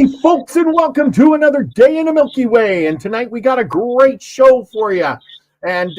Howdy, folks, and welcome to another day in the Milky Way. And tonight we got a great show for you. And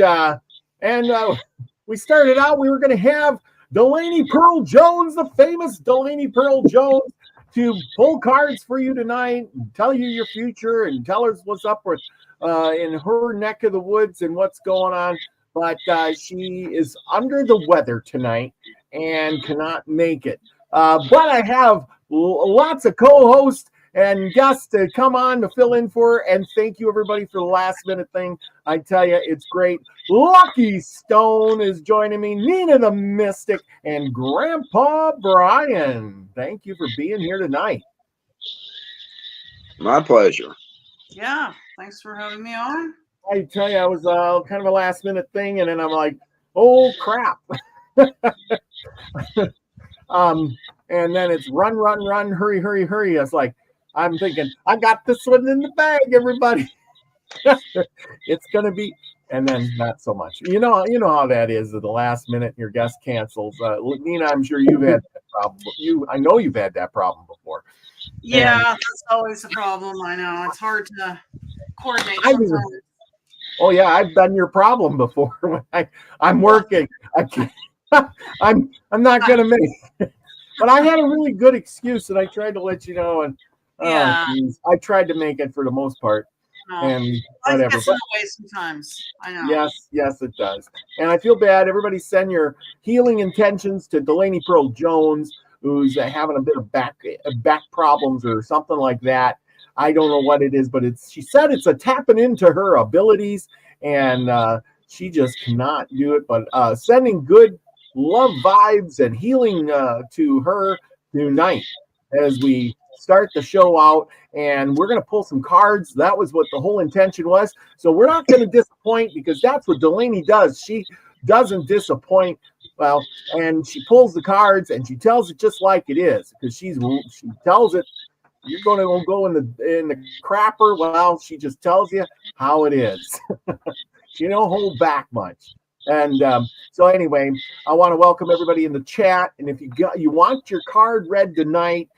we started out, we were going to have Delany Pearl Jones, the famous Delany Pearl Jones, to pull cards for you tonight, and tell you your future, and tell us what's up with in her neck of the woods and what's going on. But she is under the weather tonight and cannot make it. But I have lots of co-hosts and guests to come on to fill in for her. And thank you, everybody, for the last minute thing. I tell you, it's great. Lucky Stone is joining me, Nina the Mystic, and Grandpa Brian. Thank you for being here tonight. My pleasure. Yeah, thanks for having me on. I tell you, I was kind of a last minute thing, and then I'm like, oh, crap. And then it's run, hurry, hurry, hurry. I was like, I'm thinking, I got this one in the bag, everybody. It's gonna be, and then not so much. You know how that is at the last minute. Your guest cancels. Nina, I'm sure you've had that problem. I know you've had that problem before. Yeah, that's always a problem. I know it's hard to coordinate. Oh yeah, I've been your problem before. When I'm working, I can't. I'm not gonna make it. But I had a really good excuse, and I tried to let you know. And I tried to make it for the most part. And whatever. It gets in the way sometimes. I know. Yes, it does. And I feel bad. Everybody send your healing intentions to Delany Pearl Jones, who's having a bit of back problems or something like that. I don't know what it is, but she said it's a tapping into her abilities, and she just cannot do it. But sending good love vibes and healing to her tonight as we start the show out, and we're going to pull some cards. That was what the whole intention was. So we're not going to disappoint, because that's what Delany does. She doesn't disappoint. Well, and she pulls the cards and she tells it just like it is, because she tells it, you're going to go in the crapper. Well, she just tells you how it is. She don't hold back much. And so anyway, I want to welcome everybody in the chat. And if you want your card read tonight,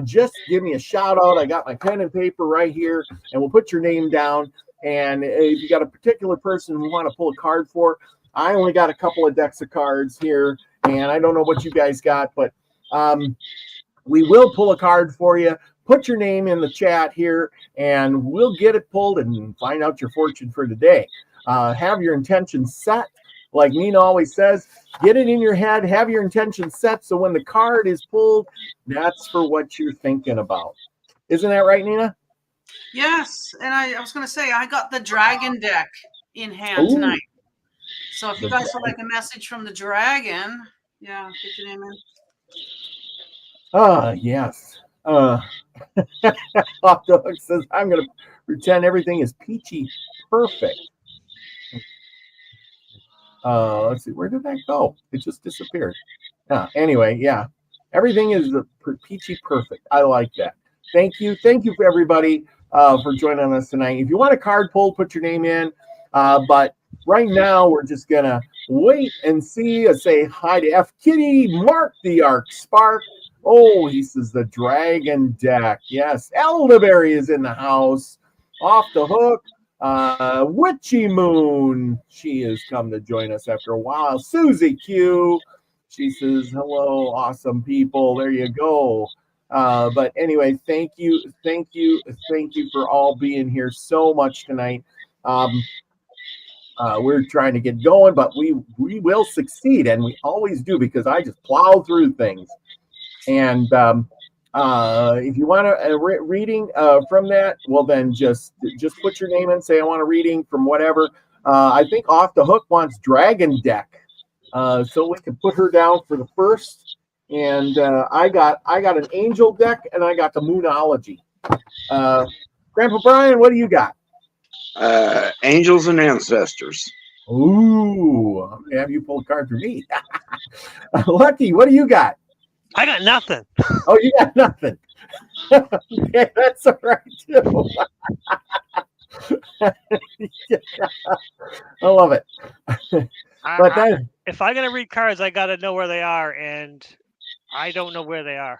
just give me a shout out. I got my pen and paper right here, and we'll put your name down. And if you got a particular person we want to pull a card for, I only got a couple of decks of cards here, and I don't know what you guys got, but we will pull a card for you. Put your name in the chat here, and we'll get it pulled and find out your fortune for the day. Have your intention set. Like Nina always says, get it in your head, have your intention set, so when the card is pulled, that's for what you're thinking about. Isn't that right, Nina? Yes, and I was going to say, I got the dragon deck in hand tonight. So if you guys would like a message from the dragon, yeah, get your name in. Yes. Off the Hook says, I'm going to pretend everything is peachy perfect. Let's see, where did that go? It just disappeared. Anyway, yeah, everything is peachy perfect. I like that. Thank you for everybody for joining us tonight. If you want a card pull, put your name in. But right now, we're just gonna wait and see. Say hi to F Kitty, Mark the Arc Spark. Oh, he says the dragon deck. Yes, Elderberry is in the house. Off the Hook. Witchy Moon, she has come to join us after a while. Susie Q, she says hello, awesome people. There you go. But anyway, thank you for all being here so much tonight. We're trying to get going, but we will succeed, and we always do, because I just plow through things. And if you want a reading from that, well, then just put your name in, say I want a reading from whatever. I think Off the Hook wants Dragon Deck, so we can put her down for the first. And I got an Angel deck, and I got the Moonology. Grandpa Brian, what do you got? Angels and Ancestors. Ooh, I'm gonna have you pull a card for me. Lucky, what do you got? I got nothing. Oh, you got nothing. Okay, that's all right too. I love it. If I'm gonna read cards, I gotta know where they are, and I don't know where they are.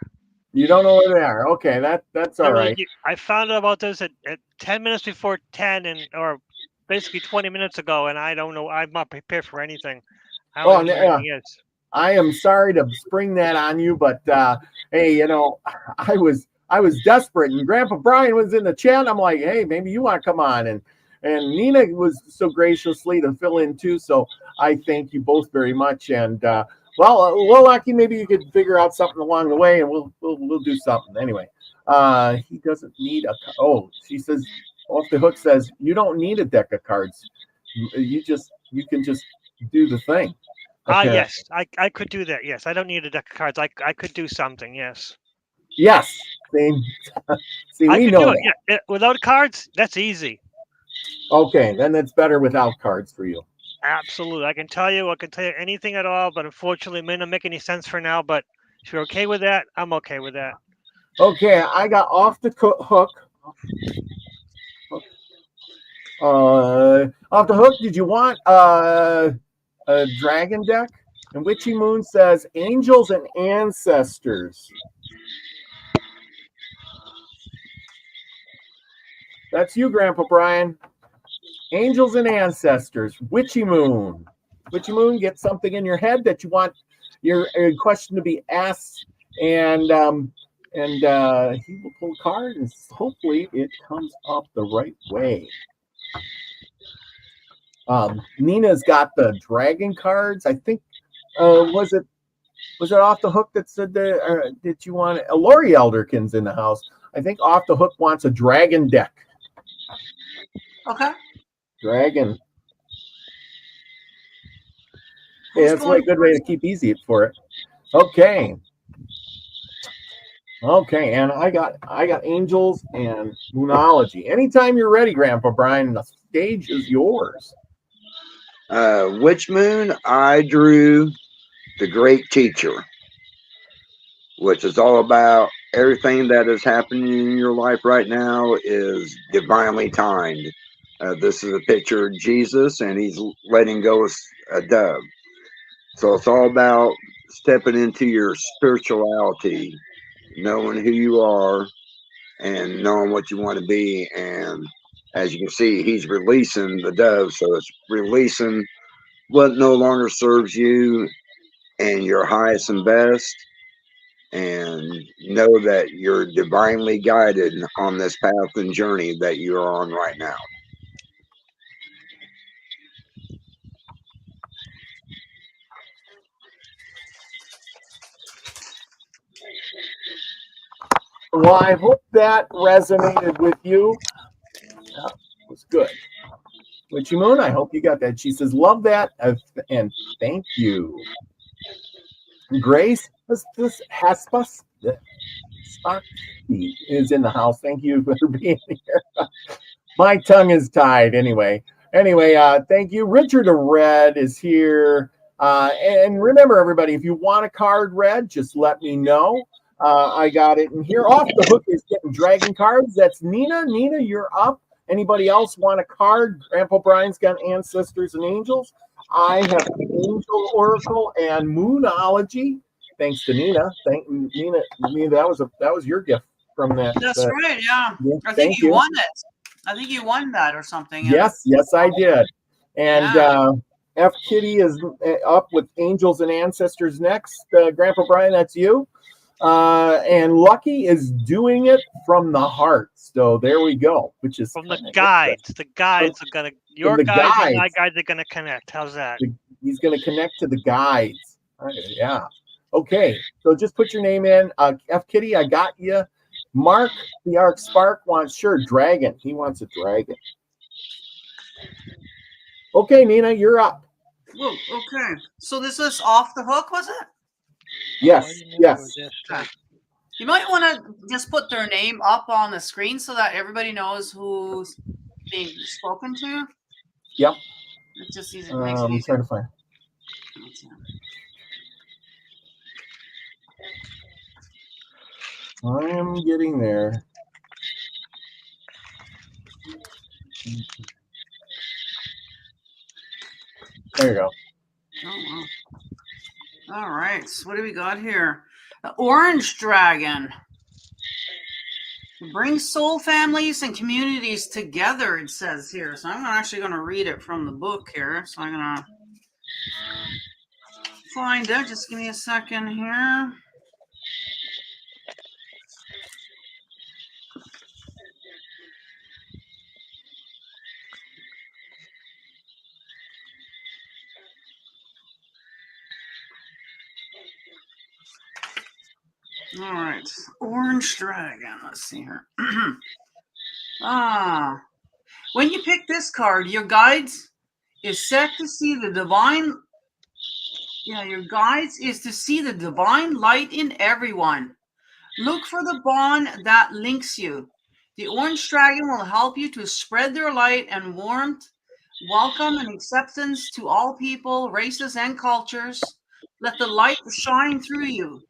You don't know where they are. Okay, that's all right. I found out about this at 10 minutes before 10, or basically 20 minutes ago, and I don't know. I'm not prepared for anything. I don't know where anything is. I am sorry to spring that on you, but hey, I was desperate, and Grandpa Brian was in the chat. I'm like, hey, maybe you want to come on, and Nina was so graciously to fill in too. So I thank you both very much, and well, Lucky, maybe you could figure out something along the way, and we'll do something anyway. He doesn't need she says Off the Hook says you don't need a deck of cards. You can just do the thing. Yes, I could do that. Yes, I don't need a deck of cards. I could do something. Yes. Yes. See, I we could know do that. it. Yeah, without cards, that's easy. Okay, then it's better without cards for you. Absolutely. I can tell you anything at all, but unfortunately, it may not make any sense for now. But if you're okay with that, I'm okay with that. Okay, I got Off the Hook. Off the Hook, did you want a dragon deck? And Witchy Moon says Angels and Ancestors. That's you, Grandpa Brian. Angels and Ancestors. Witchy Moon. Witchy Moon, get something in your head that you want your question to be asked, and he will pull a card, and hopefully it comes up the right way. Nina's got the dragon cards. I think was it Off the Hook that said did you want it? Lori Elderkin's in the house. I think Off the Hook wants a dragon deck. Okay. Dragon. Yeah, that's a good way to keep easy for it. Okay. Okay, and I got Angels and Moonology. Anytime you're ready, Grandpa Brian, the stage is yours. Witch Moon, I drew The Great Teacher, which is all about everything that is happening in your life right now is divinely timed. This is a picture of Jesus, and he's letting go of a dove. So it's all about stepping into your spirituality, knowing who you are, and knowing what you want to be. And as you can see, he's releasing the dove, so it's releasing what no longer serves you and your highest and best, and know that you're divinely guided on this path and journey that you're on right now. Well, I hope that resonated with you. That was good. Witchy Moon, I hope you got that. She says, love that, and thank you. Grace Hespas is in the house. Thank you for being here. My tongue is tied anyway. Thank you. Richard of Red is here. And remember, everybody, if you want a card read, just let me know. I got it in here. Off the Hook is getting dragon cards. That's Nina. Nina, you're up. Anybody else want a card? Grandpa Brian's got Ancestors and Angels. I have Angel Oracle and Moonology. Thanks to Nina. Thank Nina. That was your gift from that. That's right. Yeah. I think you won it. I think you won that or something. Yes, I did. And F Kitty is up with Angels and Ancestors next. Grandpa Brian, that's you. And Lucky is doing it from the heart. So there we go. Which is from the guides. The guides are gonna your guides and my guides are gonna connect. How's that? He's gonna connect to the guides. Yeah. Okay. So just put your name in. F Kitty, I got you. Mark the Arc Spark wants dragon. He wants a dragon. Okay, Nina, you're up. Whoa, okay. So this is Off the Hook, was it? Yes. Okay. You might want to just put their name up on the screen so that everybody knows who's being spoken to. Yep. It's just easy. I'm trying to find. I am getting there. There you go. Oh, wow. All right. So what do we got here? The Orange Dragon. Bring soul families and communities together, it says here. So I'm actually going to read it from the book here. So I'm going to find it. Just give me a second here. All right, Orange Dragon. Let's see here. When you pick this card, your guides is set to see the divine. Yeah, your guides is to see the divine light in everyone. Look for the bond that links you. The Orange Dragon will help you to spread their light and warmth, welcome and acceptance to all people, races, and cultures. Let the light shine through you.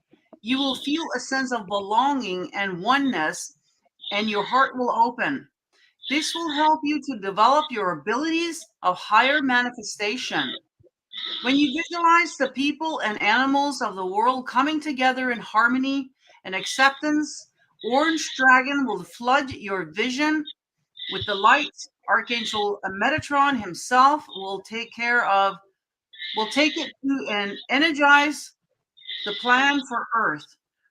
You will feel a sense of belonging and oneness, and your heart will open. This will help you to develop your abilities of higher manifestation. When you visualize the people and animals of the world coming together in harmony and acceptance, Orange Dragon will flood your vision with the light. Archangel Metatron himself will take it to and energize the plan for Earth.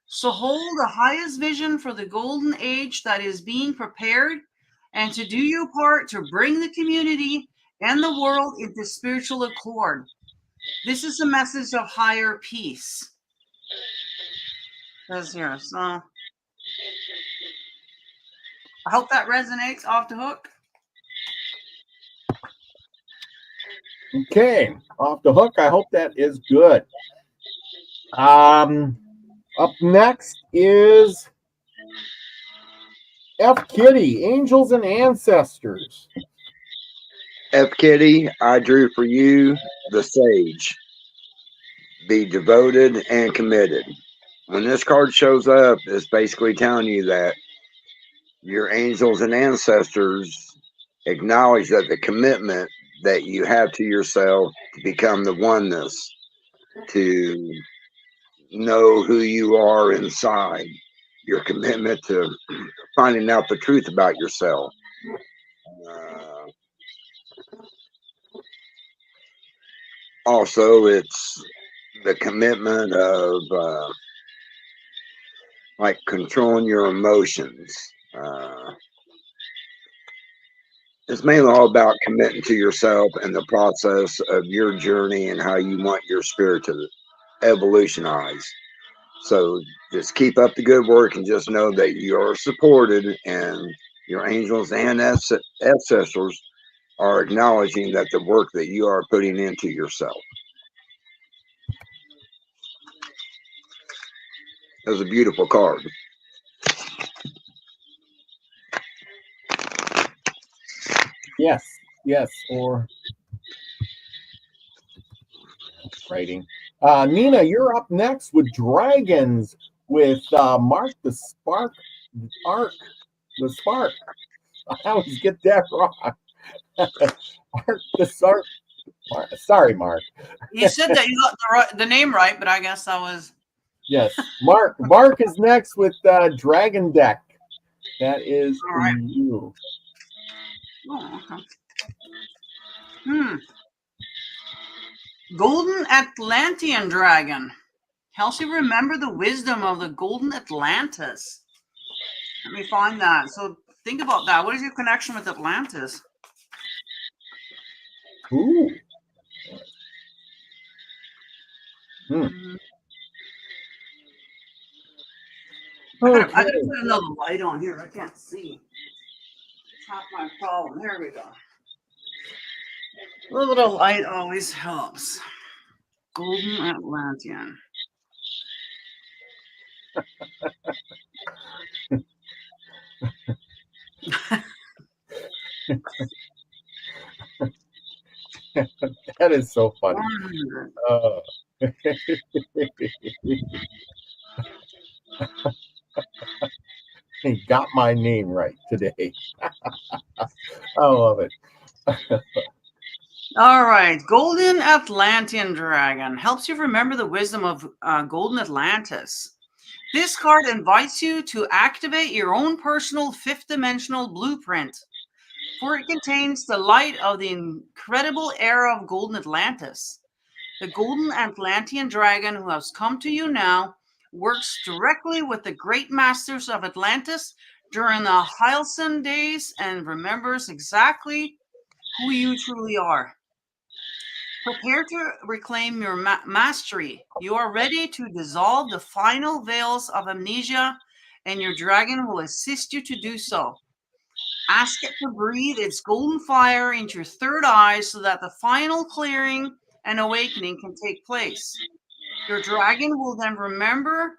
So hold the highest vision for the golden age that is being prepared, and to do your part to bring the community and the world into spiritual accord. This is a message of higher peace. That's here. So I hope that resonates. Off the hook. Okay, off the hook. I hope that is good. Up next is F. Kitty, Angels and Ancestors. F. Kitty, I drew for you the Sage. Be devoted and committed. When this card shows up, it's basically telling you that your angels and ancestors acknowledge that the commitment that you have to yourself to become the oneness, to know who you are inside, your commitment to finding out the truth about yourself. Also, it's the commitment of like controlling your emotions. It's mainly all about committing to yourself and the process of your journey and how you want your spirit to evolutionize. So just keep up the good work and just know that you are supported, and your angels and ancestors are acknowledging that the work that you are putting into yourself. That was a beautiful card. Yes, or writing. Nina, you're up next with Dragons with Mark the Spark. Arc the Spark. I always get that wrong. Mark the Spark. Sorry, Mark. You said that you got the name right, but I guess that was. Yes, Mark. Mark is next with Dragon Deck. That is All right. you. Oh, okay. Golden Atlantean Dragon helps you remember the wisdom of the Golden Atlantis. Let me find that. So think about that. What is your connection with Atlantis? Ooh. I gotta put another light on here. I can't see. It's not my problem. Here we go. A little bit of light always helps. Golden Atlantean. That is so funny. He got my name right today. I love it. All right. Golden Atlantean Dragon helps you remember the wisdom of Golden Atlantis. This card invites you to activate your own personal fifth dimensional blueprint, for it contains the light of the incredible era of Golden Atlantis. The Golden Atlantean dragon who has come to you now works directly with the great masters of Atlantis during the Halcyon days and remembers exactly who you truly are. Prepare to reclaim your mastery. You are ready to dissolve the final veils of amnesia, and your dragon will assist you to do so. Ask it to breathe its golden fire into your third eye so that the final clearing and awakening can take place. Your dragon will then remember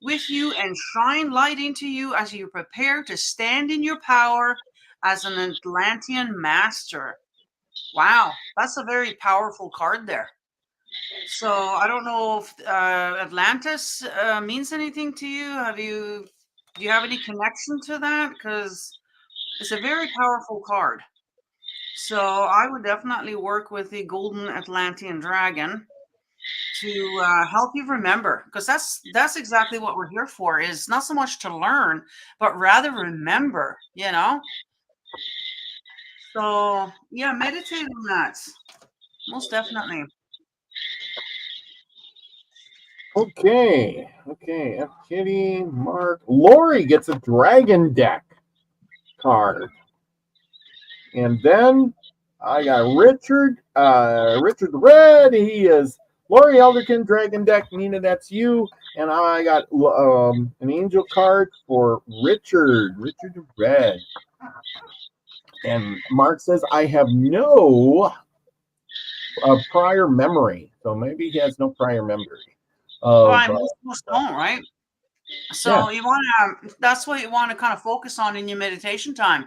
with you and shine light into you as you prepare to stand in your power as an Atlantean master. Wow, that's a very powerful card there. So I don't know if Atlantis means anything to you. Do you have any connection to that? Because it's a very powerful card. So I would definitely work with the Golden Atlantean Dragon to help you remember, because that's exactly what we're here for, is not so much to learn, but rather remember, you know? So yeah, meditate on that. Most definitely. Okay. F Kitty, Mark. Lori gets a dragon deck card. And then I got Richard the Red. He is Lori Elderkin, Dragon Deck. Nina, that's you. And I got an angel card for Richard the Red. And Mark says, I have no prior memory. So maybe he has no prior memory. Most don't, right? So yeah. you want to, that's what you want to kind of focus on in your meditation time.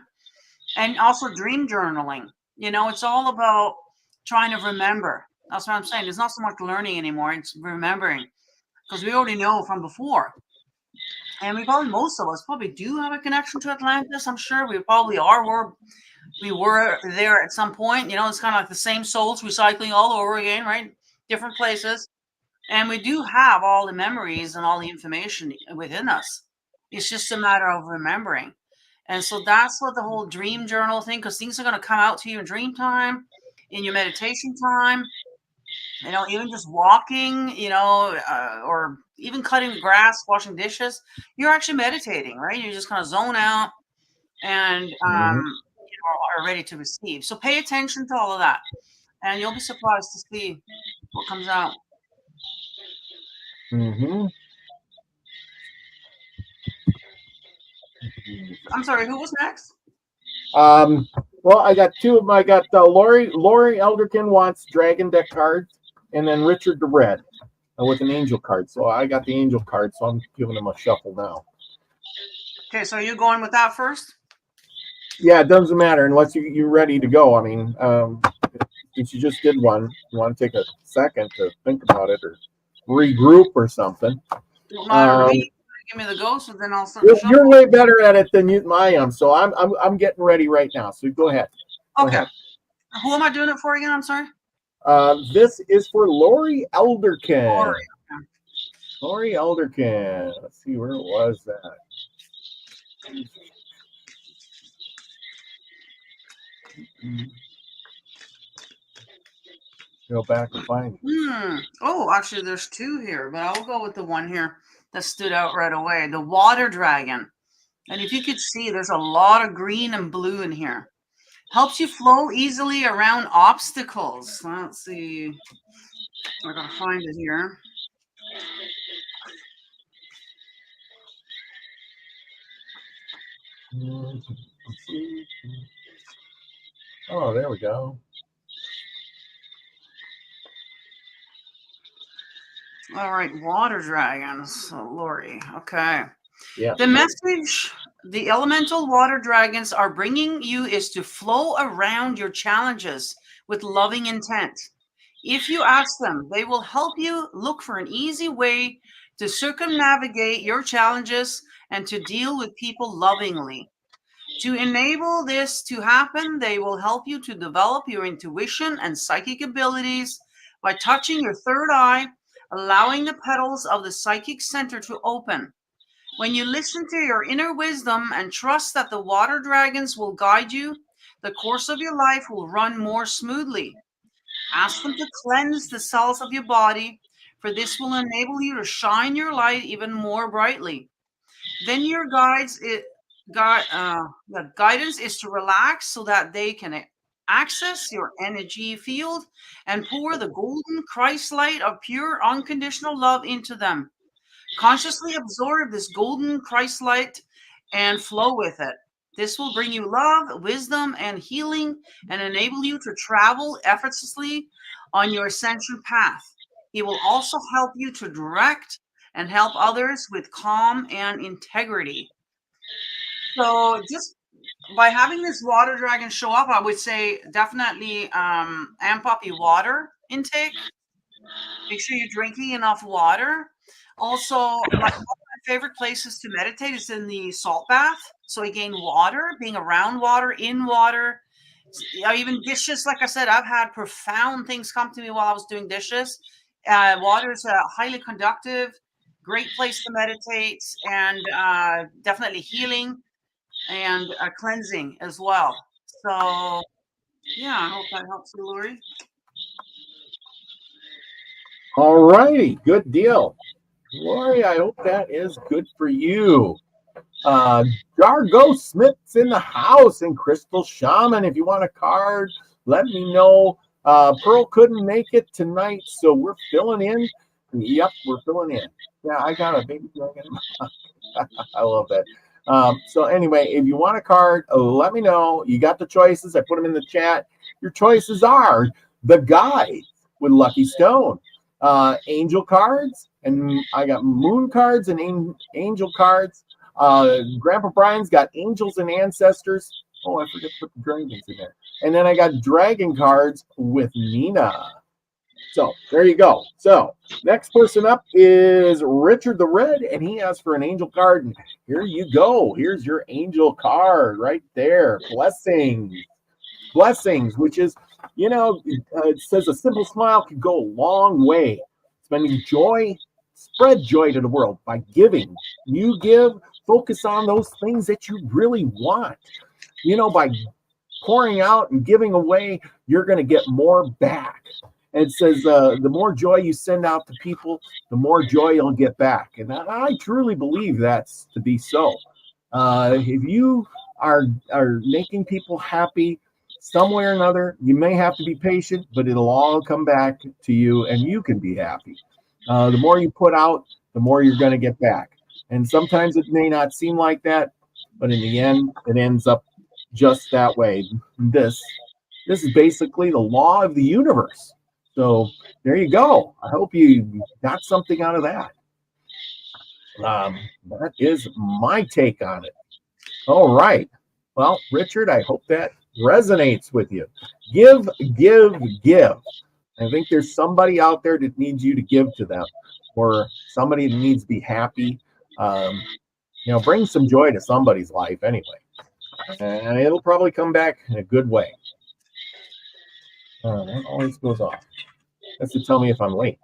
And also dream journaling. You know, it's all about trying to remember. That's what I'm saying. It's not so much learning anymore. It's remembering. Because we already know from before. And most of us probably do have a connection to Atlantis. I'm sure we probably are. We were there at some point. You know, it's kind of like the same souls recycling all over again, right? Different places. And we do have all the memories and all the information within us. It's just a matter of remembering. And so that's what the whole dream journal thing, because things are going to come out to you in dream time, in your meditation time, you know, even just walking, you know, or even cutting the grass, washing dishes. You're actually meditating, right? You just kind of zone out and you know, are ready to receive. So pay attention to all of that, and you'll be surprised to see what comes out. I'm sorry, who was next? Well, I got two of them. I got Lori Elderkin wants Dragon Deck cards, and then Richard the Red with an angel card. So I got the angel card, so I'm giving him a shuffle now. Okay, so are you going with that first? Yeah, it doesn't matter unless you're ready to go. I mean, if you just did one, you want to take a second to think about it or regroup or something. Don't matter to me. Give me the go, so then I'll start. You're way better at it than I am, so I'm getting ready right now. So go ahead. Okay. Go ahead. Who am I doing it for again? I'm sorry. This is for Lori Elderkin. Lori Elderkin. Let's see, where was that? Go back and find it. Oh, actually, there's two here, but I'll go with the one here that stood out right away. The water dragon. And if you could see, there's a lot of green and blue in here. Helps you flow easily around obstacles. Let's see. I gotta find it here. Oh, there we go. All right, water dragons. So, Lori. Okay. Yeah. The message the elemental water dragons are bringing you is to flow around your challenges with loving intent. If you ask them, they will help you look for an easy way to circumnavigate your challenges and to deal with people lovingly. To enable this to happen, they will help you to develop your intuition and psychic abilities by touching your third eye, allowing the petals of the psychic center to open. When you listen to your inner wisdom and trust that the water dragons will guide you, the course of your life will run more smoothly. Ask them to cleanse the cells of your body, for this will enable you to shine your light even more brightly. Then your guidance is to relax so that they can access your energy field and pour the golden Christ light of pure unconditional love into them. Consciously absorb this golden Christ light and flow with it. This will bring you love, wisdom, and healing and enable you to travel effortlessly on your ascension path. It will also help you to direct and help others with calm and integrity. So, just by having this water dragon show up, I would say definitely amp up your water intake. Make sure you're drinking enough water. Also, one of my favorite places to meditate is in the salt bath. So again, water, being around water, in water, even dishes. Like I said, I've had profound things come to me while I was doing dishes. Water is highly conductive, great place to meditate, and definitely healing and cleansing as well. So yeah, I hope that helps you, Lori. All righty, good deal. Lori, I hope that is good for you. Jargo Smith's in the house, and Crystal Shaman. If you want a card, let me know. Pearl couldn't make it tonight, so we're filling in. Yep, we're filling in. Yeah, I got a baby dragon. I love that. So anyway, if you want a card, let me know. You got the choices. I put them in the chat. Your choices are the guides with Lucky Stone, angel cards, and I got moon cards and angel cards. Grandpa Brian's got angels and ancestors. Oh, I forget to put the dragons in there. And then I got dragon cards with Nina. So there you go. So next person up is Richard the Red, and he asked for an angel card. And here you go. Here's your angel card right there. Blessings. Blessings, which is, it says a simple smile can go a long way. Spending joy, spread joy to the world by giving. You give, focus on those things that you really want. By pouring out and giving away, you're going to get more back. And it says the more joy you send out to people, the more joy you'll get back. And I truly believe that's to be so. If you are making people happy some way or another, you may have to be patient, but it'll all come back to you and you can be happy. The more you put out, the more you're going to get back. And sometimes it may not seem like that, but in the end, it ends up just that way. This is basically the law of the universe. So there you go. I hope you got something out of that. That is my take on it. All right. Well, Richard, I hope that resonates with you. Give, give, give. I think there's somebody out there that needs you to give to them, or somebody that needs to be happy. Bring some joy to somebody's life anyway. And it'll probably come back in a good way. That always goes off. That's to tell me if I'm late.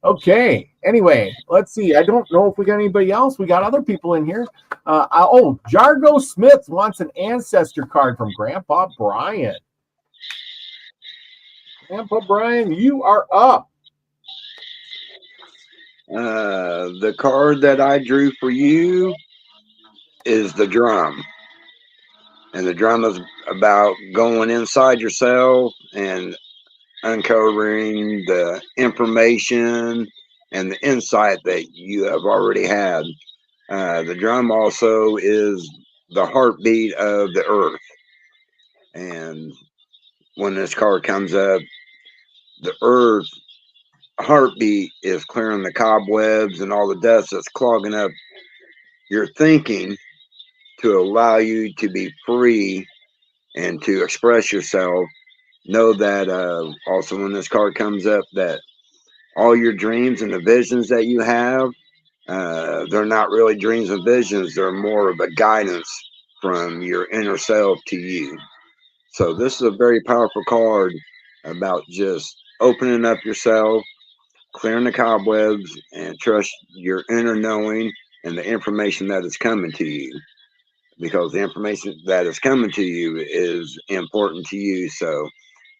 Okay. Anyway, let's see. I don't know if we got anybody else. We got other people in here. Jargo Smith wants an ancestor card from Grandpa Brian. Grandpa Brian, you are up. The card that I drew for you is the drum. And the drum is about going inside yourself and uncovering the information and the insight that you have already had. The drum also is the heartbeat of the earth. And when this card comes up, the earth heartbeat is clearing the cobwebs and all the dust that's clogging up your thinking to allow you to be free and to express yourself. Know that also when this card comes up, that all your dreams and the visions that you have, they're not really dreams and visions. They're more of a guidance from your inner self to you. So this is a very powerful card about just opening up yourself, clearing the cobwebs, and trust your inner knowing and the information that is coming to you, because the information that is coming to you is important to you. So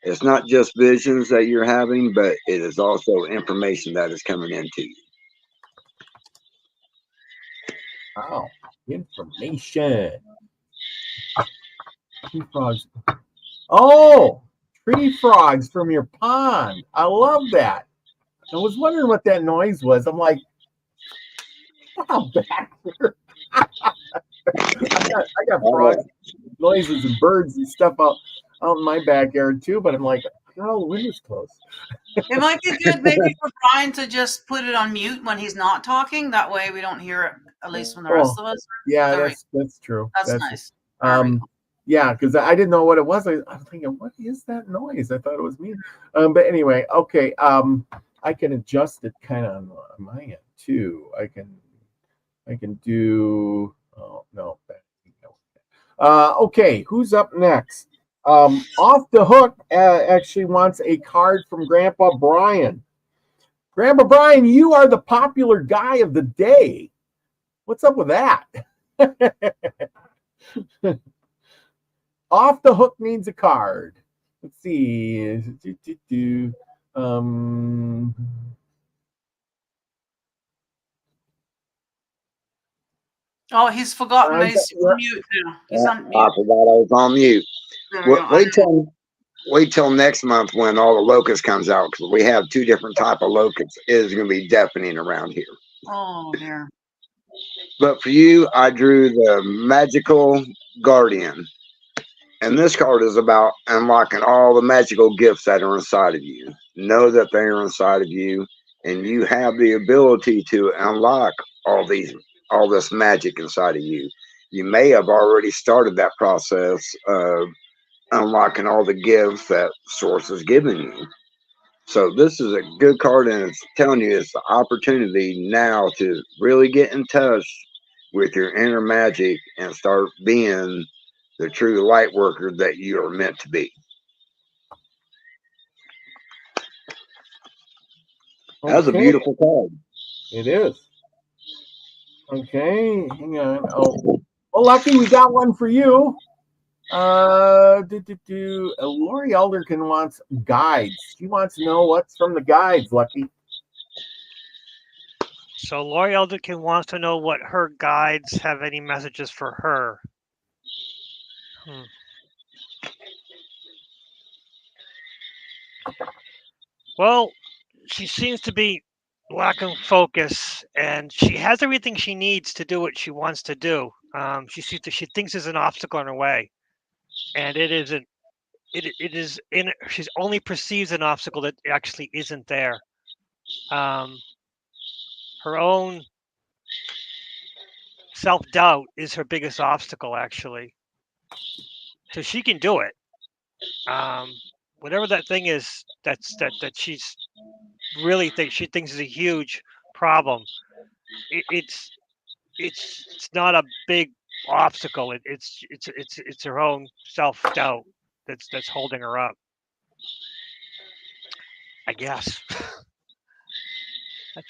it's not just visions that you're having, but it is also information that is coming into you. Wow, information. Tree frogs. Oh, tree frogs from your pond. I love that. I was wondering what that noise was. I'm like, wow, back here. I got frogs, noises, and birds and stuff out in my backyard too. But I'm like, oh, the window's closed. It might be good maybe for Brian to just put it on mute when he's not talking. That way we don't hear it, at least from the rest of us. Yeah, that's true. That's nice. Yeah, because I didn't know what it was. I'm thinking, what is that noise? I thought it was me. But anyway, okay. I can adjust it kind of on my end too. I can do. Oh no. Okay, who's up next? Off the Hook actually wants a card from Grandpa Brian. Grandpa Brian, you are the popular guy of the day. What's up with that? Off the Hook needs a card. Let's see. Oh, he's forgotten. He's on mute now. He's on mute. I forgot I was on mute. Wait till next month when all the locust comes out, because we have 2 different type of locusts. It is going to be deafening around here. Oh, dear. But for you, I drew the Magical Guardian. And this card is about unlocking all the magical gifts that are inside of you. Know that they are inside of you, and you have the ability to unlock all this magic inside of you. You may have already started that process of unlocking all the gifts that Source has given you. So this is a good card, and it's telling you it's the opportunity now to really get in touch with your inner magic and start being the true light worker that you are meant to be. That's a beautiful card. It is. Okay, hang on. Oh, well, Lucky, we got one for you. Lori Elderkin wants guides. She wants to know what's from the guides, Lucky. So Lori Elderkin wants to know what her guides have any messages for her. Well, she seems to be lacking focus, and she has everything she needs to do what she wants to do. She thinks there's an obstacle in her way, and it isn't. It is in. She only perceives an obstacle that actually isn't there. Her own self-doubt is her biggest obstacle, actually. So she can do it. Whatever that thing is that she's really she thinks is a huge problem. It's not a big obstacle. It's her own self-doubt that's holding her up, I guess.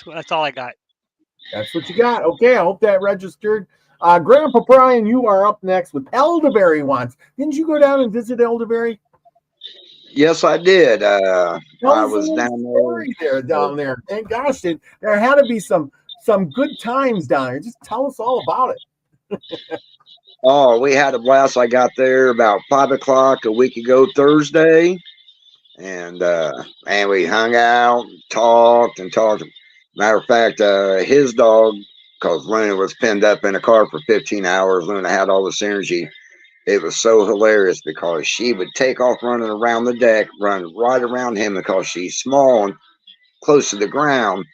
That's all I got. That's what you got. Okay, I hope that registered. Grandpa Brian, you are up next with Elderberry once. Didn't you go down and visit Elderberry? Yes, I did. I was down there. And gosh, there had to be some good times down there. Just tell us all about it. Oh, we had a blast. I got there about 5 o'clock a week ago Thursday, and we hung out and talked. Matter of fact, his dog, because Luna was pinned up in a car for 15 hours. Luna had all this energy. It was so hilarious because she would take off running around the deck, run right around him because she's small and close to the ground.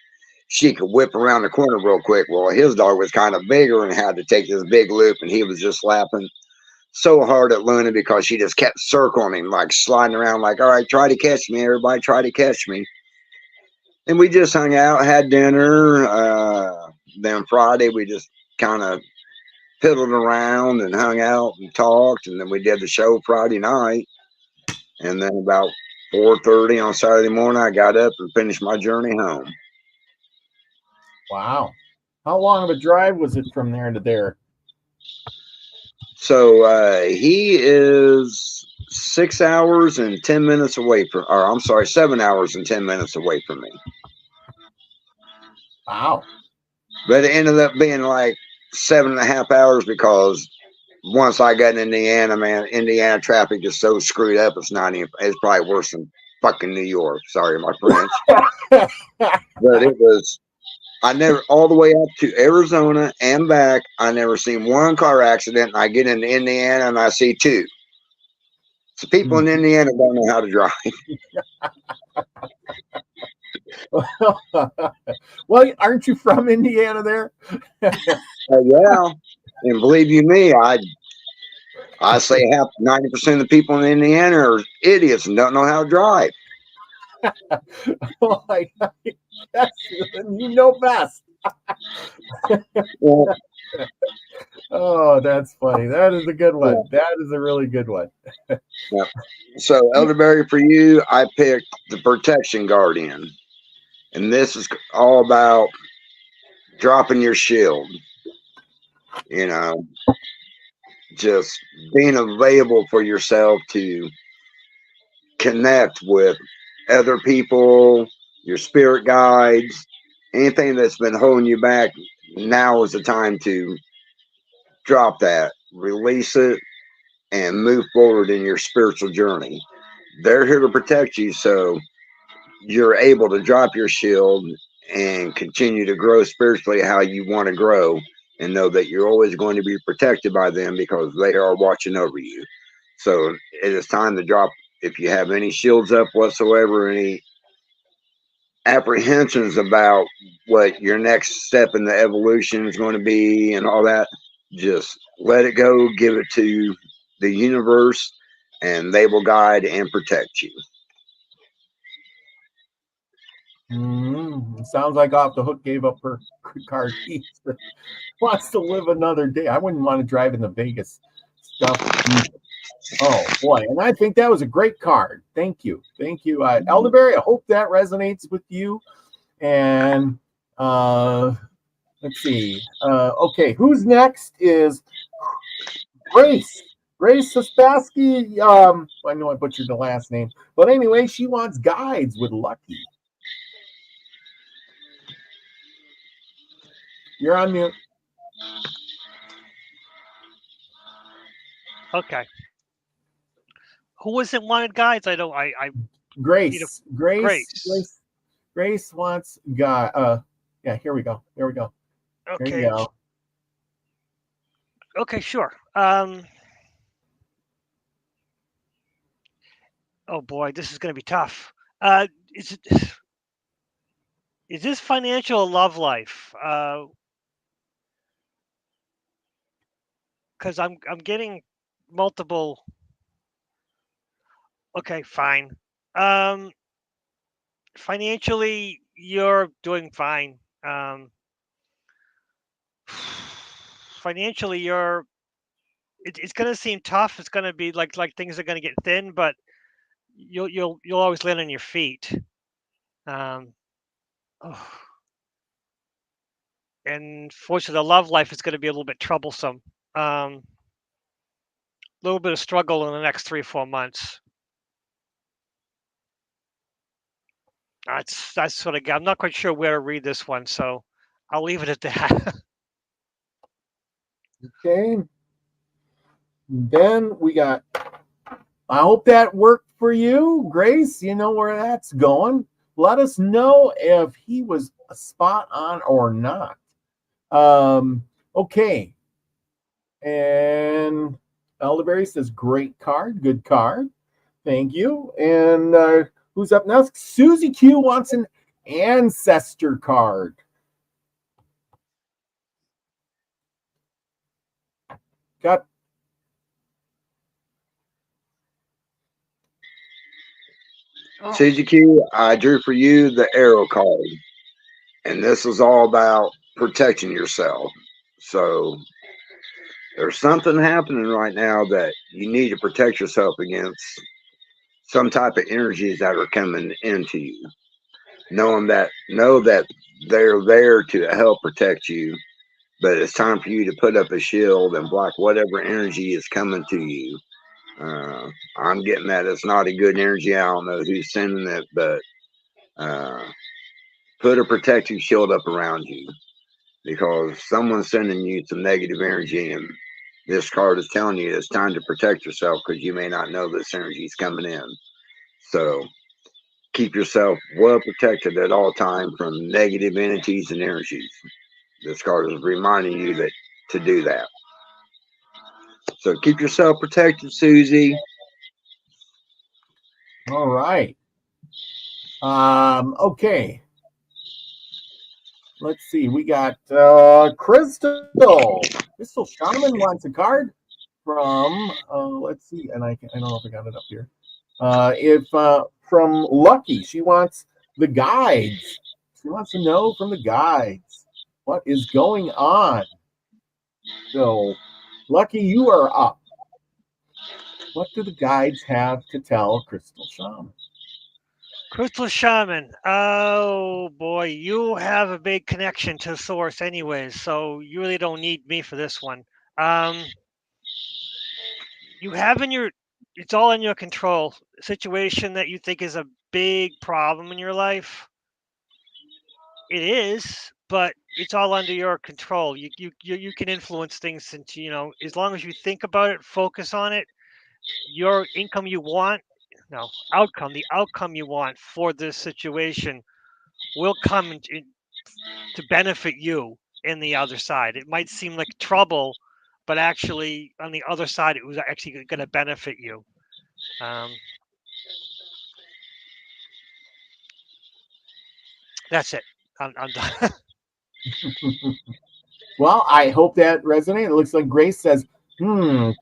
She could whip around the corner real quick. Well, his dog was kind of bigger and had to take this big loop, and he was just laughing so hard at Luna because she just kept circling him, like sliding around like, all right, try to catch me, everybody, try to catch me. And we just hung out, had dinner. Then Friday, we just kind of piddled around and hung out and talked. And then we did the show Friday night. And then about 4:30 on Saturday morning, I got up and finished my journey home. Wow. How long of a drive was it from there to there? So he is 6 hours and 10 minutes away from, or I'm sorry, 7 hours and 10 minutes away from me. Wow. But it ended up being like 7.5 hours because once I got in Indiana, man, Indiana traffic is so screwed up. It's not even, it's probably worse than fucking New York. Sorry, my French. But it was, I never, all the way up to Arizona and back, I never seen one car accident. And I get into Indiana and I see two. So people in Indiana don't know how to drive. Well, aren't you from Indiana there? Yeah. And believe you me, I say 90% of the people in Indiana are idiots and don't know how to drive. Oh my God. Yes, you know best. Well, oh, that's funny. That is a good one. That is a really good one. yeah. So, Elderberry, for you, I picked the Protection Guardian. And this is all about dropping your shield. You know, just being available for yourself to connect with other people, your spirit guides, anything that's been holding you back. Now is the time to drop that, release it, and move forward in your spiritual journey. They're here to protect you, so you're able to drop your shield and continue to grow spiritually how you want to grow, and know that you're always going to be protected by them because they are watching over you. So it is time to drop, if you have any shields up whatsoever, any apprehensions about what your next step in the evolution is going to be and all that, just let it go, give it to the universe, and they will guide and protect you. Sounds like Off the Hook gave up her car keys. Wants to live another day. I wouldn't want to drive in the Vegas stuff. Oh boy, and I think that was a great card. Thank you, Elderberry. I hope that resonates with you. And let's see. Okay, who's next is Grace. Grace Sospaski. I know I butchered the last name, but anyway, she wants guides with Lucky. You're on mute. Okay. Who wasn't wanted guides? I don't. I Grace. Grace. Grace wants guide. Yeah. Here we go. Okay. Here you go. Okay. Sure. Oh boy, this is going to be tough. Is this financial love life? Because I'm getting multiple. Okay, fine. Financially, you're doing fine. Financially, it's going to seem tough. It's going to be like things are going to get thin, but you'll always land on your feet. And fortunately, the love life is going to be a little bit troublesome. Little bit of struggle in the next 3 or 4 months. That's what I got. I'm not quite sure where to read this one, so I'll leave it at that. Okay. Then we got, I hope that worked for you, Grace. You know where that's going. Let us know if he was spot on or not. Okay. And Elderberry says, great card, good card. Thank you. And who's up next? Susie Q wants an ancestor card. Got Susie Q, I drew for you the arrow card. And this is all about protecting yourself. So there's something happening right now that you need to protect yourself against. some type of energies that are coming into you. Know that they're there to help protect you, but it's time for you to put up a shield and block whatever energy is coming to you. I'm getting that it's not a good energy. I don't know who's sending it, but put a protective shield up around you, because someone's sending you some negative energy, and this card is telling you it's time to protect yourself, because you may not know this energy is coming in. So keep yourself well protected at all times from negative entities and energies. This card is reminding you that to do that. So keep yourself protected, Susie. All right. Okay. Let's see. We got Crystal. Crystal Shaman wants a card from. Let's see. And I don't know if I got it up here. If from Lucky, she wants the guides. She wants to know from the guides what is going on. So, Lucky, you are up. What do the guides have to tell Crystal Shaman? Crystal Shaman. Oh boy, you have a big connection to Source, anyways, so you really don't need me for this one. You have it's all in your control. A situation that you think is a big problem in your life. It is, but it's all under your control. You can influence things, since as long as you think about it, focus on it. Your income you want, the outcome you want for this situation will come to benefit you in the other side. It might seem like trouble, but actually on the other side, it was actually going to benefit you. That's it. I'm done. Well, I hope that resonated. It looks like Grace says,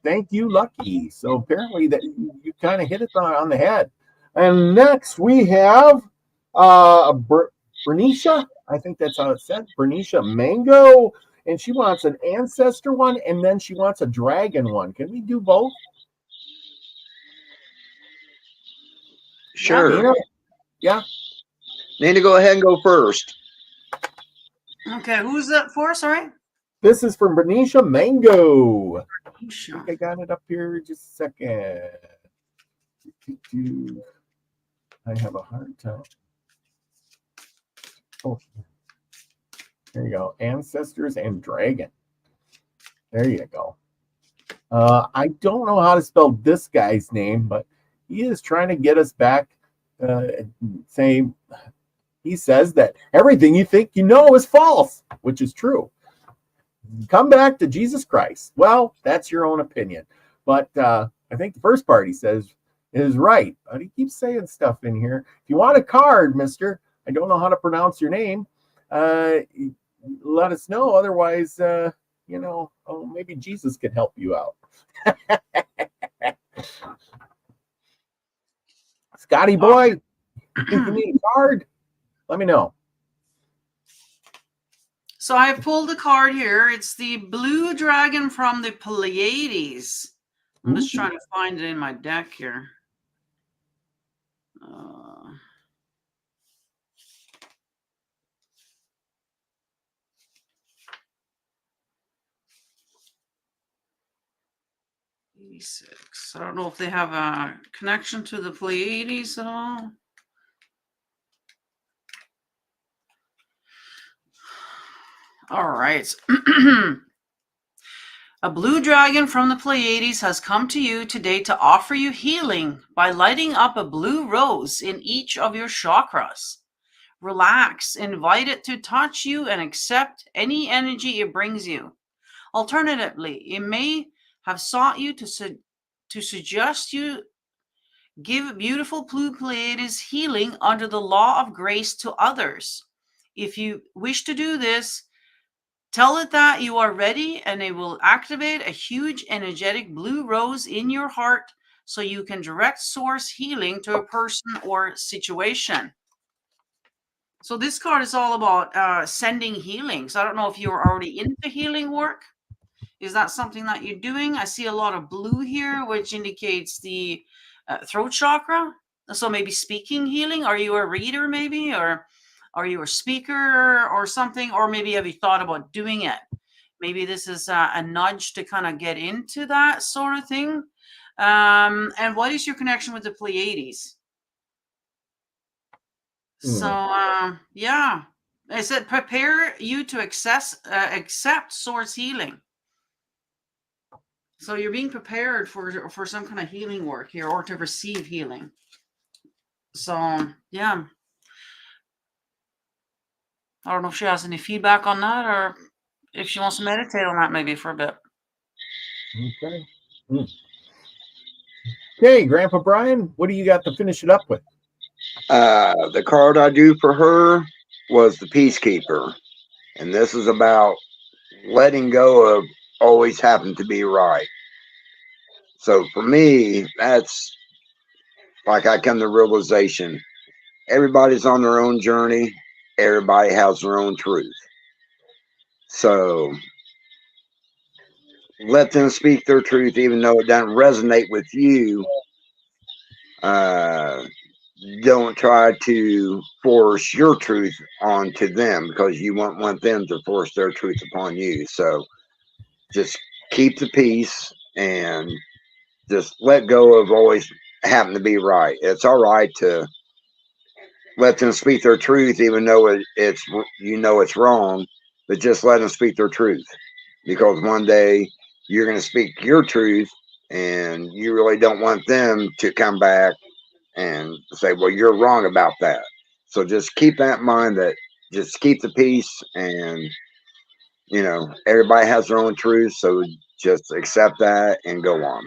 thank you, Lucky. So apparently that you kind of hit it on the head. And next we have Bernicia. I think that's how it said. Bernicia Mango. And she wants an ancestor one, and then she wants a dragon one. Can we do both? Sure. Nina? Yeah. Nina, go ahead and go first. Okay, who's that for? Sorry? This is from Bernicia Mango. Sure. I think I got it up here. Just a second. I have a hard time. Oh, there you go. Ancestors and Dragon. There you go. I don't know how to spell this guy's name, but he is trying to get us back. He says that everything you think you know is false, which is true. Come back to Jesus Christ. Well, that's your own opinion. But I think the first part he says is right. But he keeps saying stuff in here. If you want a card, mister, I don't know how to pronounce your name. Let us know. Otherwise, maybe Jesus can help you out. Scotty boy, if you need a card, let me know. So I've pulled a card here. It's the blue dragon from the Pleiades. I'm just trying to find it in my deck here. I don't know if they have a connection to the Pleiades at all. All right. A blue dragon from the Pleiades has come to you today to offer you healing by lighting up a blue rose in each of your chakras. Relax, invite it to touch you, and accept any energy it brings you. Alternatively, it may have sought you to suggest you give beautiful blue Pleiades healing under the law of grace to others. If you wish to do this, tell it that you are ready, and it will activate a huge energetic blue rose in your heart so you can direct source healing to a person or situation. So this card is all about sending healing. So I don't know if you're already into healing work. Is that something that you're doing? I see a lot of blue here, which indicates the throat chakra. So maybe speaking healing. Are you a reader maybe, or are you a speaker or something? Or maybe have you thought about doing it? Maybe this is a nudge to kind of get into that sort of thing. And what is your connection with the Pleiades? So yeah, it said prepare you to accept source healing. So you're being prepared for some kind of healing work here, or to receive healing. So yeah, I don't know if she has any feedback on that, or if she wants to meditate on that maybe for a bit. Okay. Okay, Grandpa Brian, what do you got to finish it up with? The card I drew for her was the Peacekeeper. And this is about letting go of always having to be right. So for me, that's like I come to realization. Everybody's on their own journey. Everybody has their own truth. So let them speak their truth, even though it doesn't resonate with you. Don't try to force your truth onto them, because you won't want them to force their truth upon you. So just keep the peace and just let go of always having to be right. It's all right to let them speak their truth, even though it's it's wrong, but just let them speak their truth, because one day you're going to speak your truth, and you really don't want them to come back and say, well, you're wrong about that. So just keep that in mind, that just keep the peace, and everybody has their own truth, so just accept that and go on.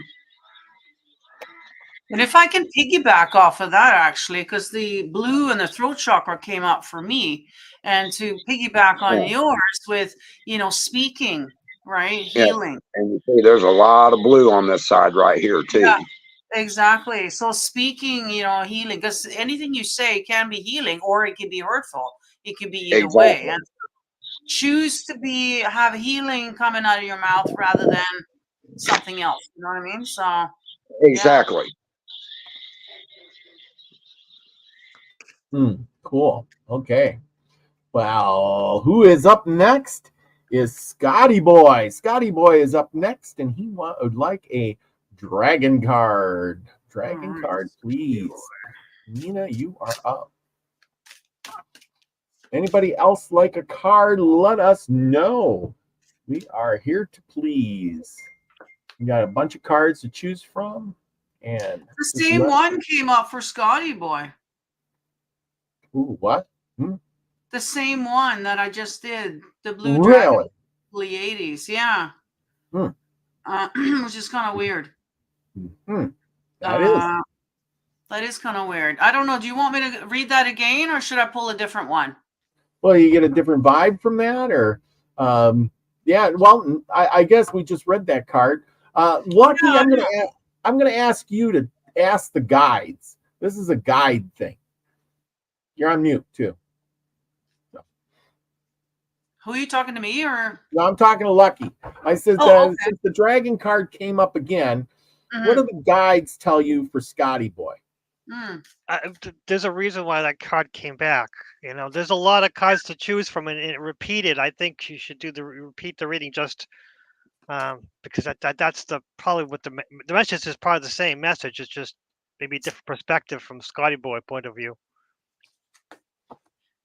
And if I can piggyback off of that, actually, because the blue and the throat chakra came up for me, and to piggyback on yours with, speaking, right? Healing. And you see, there's a lot of blue on this side right here, too. Yeah, exactly. So speaking, healing, because anything you say can be healing, or it can be hurtful. It can be either way. And choose to have healing coming out of your mouth rather than something else. You know what I mean? So exactly. Cool. Okay. Well, who is up next is Scotty Boy. Scotty Boy is up next, and he would like a dragon card. Dragon card, please. Nina, you are up. Anybody else like a card? Let us know. We are here to please. We got a bunch of cards to choose from, and the same one came up for Scotty Boy. Ooh, what? The same one that I just did. The blue dragon, Pleiades. Yeah. Which is kind of weird. That is kind of weird. I don't know. Do you want me to read that again, or should I pull a different one? Well, you get a different vibe from that, or yeah. Well, I guess we just read that card. Lucky, I'm gonna ask you to ask the guides. This is a guide thing. You're on mute too. So. Who are you talking to, me or? No, I'm talking to Lucky. I said since the dragon card came up again, what do the guides tell you for Scotty Boy? There's a reason why that card came back. There's a lot of cards to choose from, and it repeated. I think you should repeat the reading just because that's probably what the message is. Probably the same message. It's just maybe a different perspective from Scotty Boy point of view.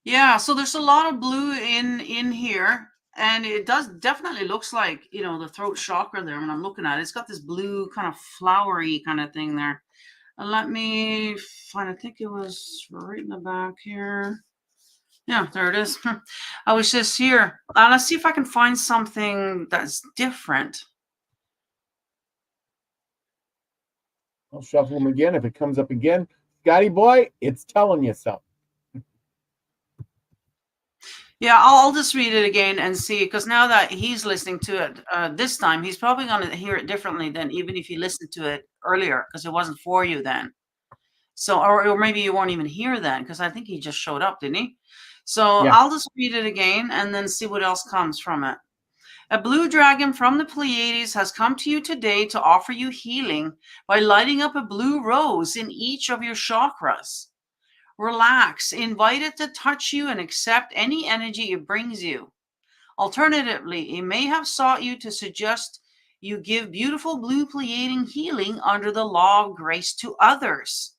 Yeah, so there's a lot of blue in here, and it definitely looks like the throat chakra there. When I'm looking at it, it's got this blue kind of flowery kind of thing there. And let me find. I think it was right in the back here. Yeah, there it is. I was just here. Let's see if I can find something that's different. I'll shuffle them again. If it comes up again, Scotty Boy, it's telling you something. Yeah, I'll just read it again and see, because now that he's listening to it this time, he's probably going to hear it differently than even if he listened to it earlier, because it wasn't for you then. So, or maybe you weren't even here then, because I think he just showed up, didn't he? So yeah. I'll just read it again and then see what else comes from it. A blue dragon from the Pleiades has come to you today to offer you healing by lighting up a blue rose in each of your chakras. Relax, invite it to touch you and accept any energy it brings you. Alternatively, it may have sought you to suggest you give beautiful blue Pleiadian healing under the law of grace to others.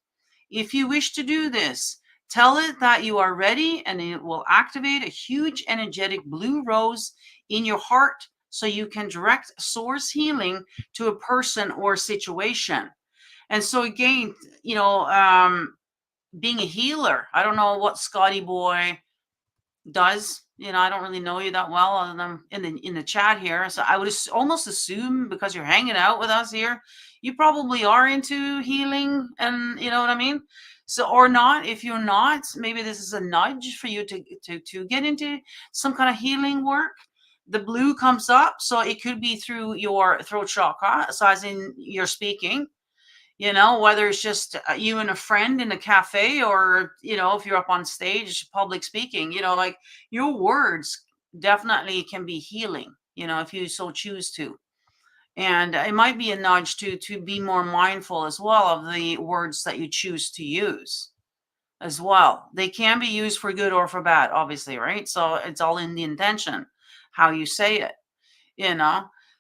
If you wish to do this, tell it that you are ready and it will activate a huge energetic blue rose in your heart so you can direct source healing to a person or situation. And so again, being a healer, I don't know what Scotty Boy does. I don't really know you that well other than in the chat here. So I would almost assume because you're hanging out with us here, you probably are into healing, and you know what I mean? So, or not. If you're not, maybe this is a nudge for you to get into some kind of healing work. The blue comes up, so it could be through your throat chakra, so as in you're speaking. Whether it's just you and a friend in a cafe, or, if you're up on stage, public speaking, like your words definitely can be healing, if you so choose to. And it might be a nudge to be more mindful as well of the words that you choose to use as well. They can be used for good or for bad, obviously, right? So it's all in the intention, how you say it,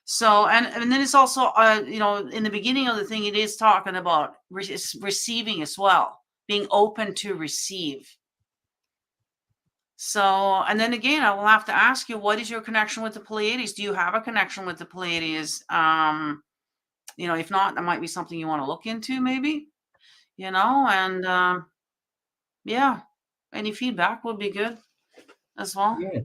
So, and then it's also, in the beginning of the thing, it is talking about receiving as well, being open to receive. So, and then again, I will have to ask you, what is your connection with the Pleiades? Do you have a connection with the Pleiades? If not, that might be something you want to look into maybe, and yeah, any feedback would be good as well. Yeah.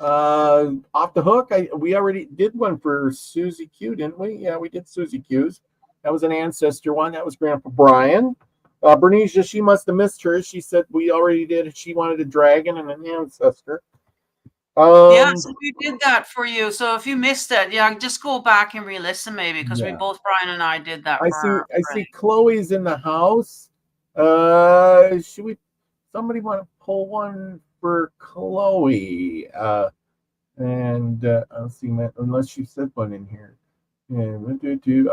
Off the hook, we already did one for Susie Q, didn't we? Yeah, we did Susie Q's. That was an ancestor one. That was Grandpa Brian. Bernicia, she must have missed hers. She said we already did. She wanted a dragon and an ancestor. Yeah, so we did that for you. So if you missed it, just go back and re-listen maybe, because we both, Brian and I, did that. I see Chloe's in the house. Should we? Somebody want to pull one for Chloe? And I'll see, unless she said one in here. Yeah,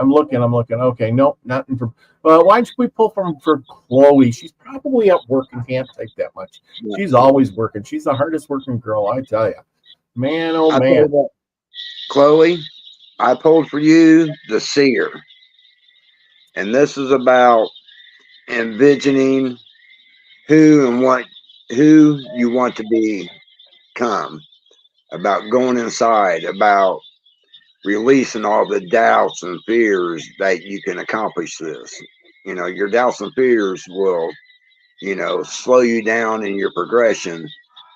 I'm looking. Okay, nope, nothing for. Why don't we pull for Chloe? She's probably at work and can't take that much. She's always working. She's the hardest working girl, I tell you. Man, oh man. Chloe, I pulled for you the seer, and this is about envisioning who you want to become, about going inside, about releasing all the doubts and fears that you can accomplish this. Your doubts and fears will, slow you down in your progression.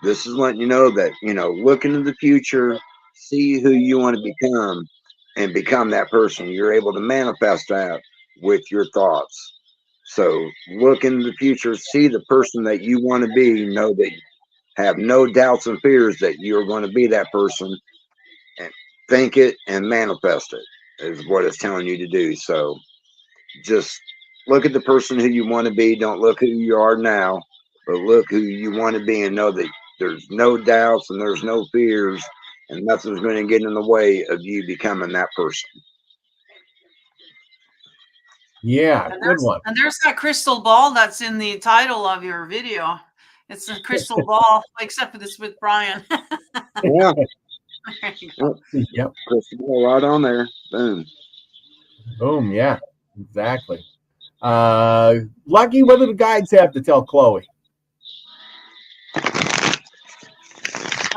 This is letting you know that, look into the future, see who you want to become, and become that person. You're able to manifest that with your thoughts. So look into the future, see the person that you want to be, know that have no doubts and fears that you're going to be that person, and think it and manifest it is what it's telling you to do. So just look at the person who you want to be. Don't look who you are now, but look who you want to be, and know that there's no doubts and there's no fears, and nothing's going to get in the way of you becoming that person. Yeah, good one. And there's that crystal ball that's in the title of your video. It's a crystal ball, except for this with Brian. Yeah. Yep. Crystal ball right on there. Boom. Boom. Yeah, exactly. Lucky, what do the guides have to tell Chloe?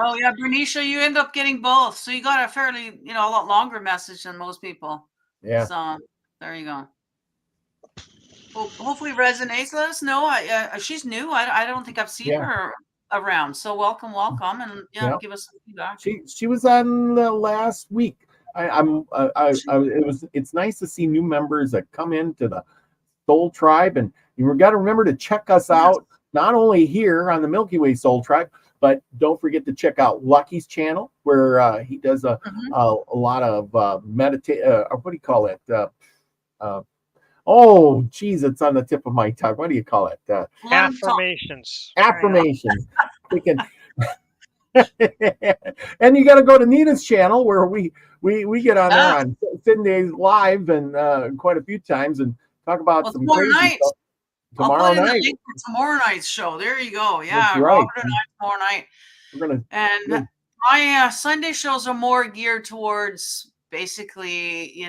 Oh yeah, Bernicia, you end up getting both. So you got a fairly, a lot longer message than most people. Yeah. So there you go. Well, hopefully resonates. Let us know. She's new. I don't think I've seen her around. So welcome, and give us some feedback. She was on last week. It's nice to see new members that come into the Soul Tribe, and you've got to remember to check us out, not only here on the Milky Way Soul Tribe, but don't forget to check out Lucky's channel, where he does a lot of meditate. What do you call it? Oh, geez, it's on the tip of my tongue. What do you call it? Affirmations. Affirmations. And you got to go to Nina's channel where we get on there Yeah. on Sydney's live and quite a few times and talk about Well, some tomorrow crazy night. stuff. I'll Tomorrow put in the night, link for tomorrow night's show. There you go. Yeah, that's right. Robert and I tomorrow night. We're gonna And my Sunday shows are more geared towards basically,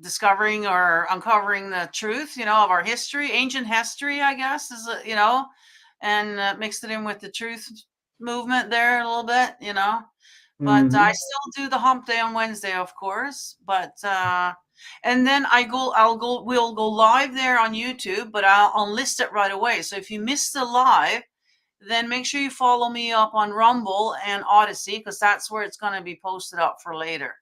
discovering or uncovering the truth, of our history, ancient history, I guess, and mixed it in with the truth movement there a little bit, But I still do the hump day on Wednesday, of course. But and then we'll go live there on YouTube, but I'll list it right away. So if you missed the live, then make sure you follow me up on Rumble and Odysee, because that's where it's going to be posted up for later.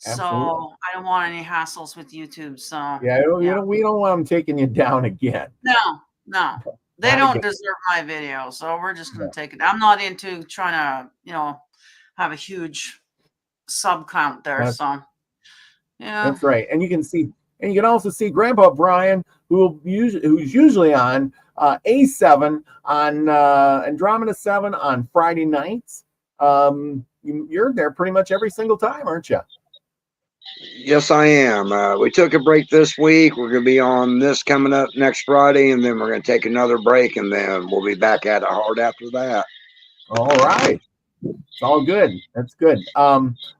Absolutely. So I don't want any hassles with YouTube. So yeah, we don't want them taking you down again. No, they don't deserve my video. So we're just going to take it. I'm not into trying to, have a huge sub count there. That's right. And you can also see Grandpa Brian, who's usually on A7 on Andromeda 7 on Friday nights. You're there pretty much every single time, aren't you? Yes, I am. We took a break this week. We're going to be on this coming up next Friday, and then we're going to take another break, and then we'll be back at it hard after that. All right. It's all good. That's good.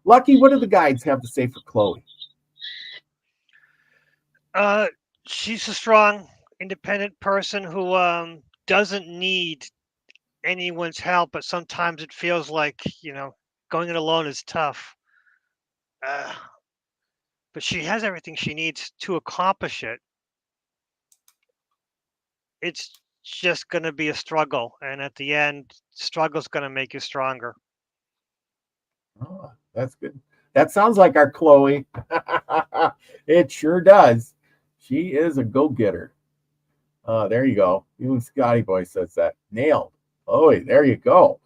Lucky, what do the guides have to say for Chloe? She's a strong, independent person who doesn't need anyone's help, but sometimes it feels like, going it alone is tough. But she has everything she needs to accomplish it. It's just going to be a struggle. And at the end, struggle's going to make you stronger. Oh, that's good. That sounds like our Chloe. It sure does. She is a go-getter. There you go. Even Scotty Boy says that. Nailed. Oh, there you go.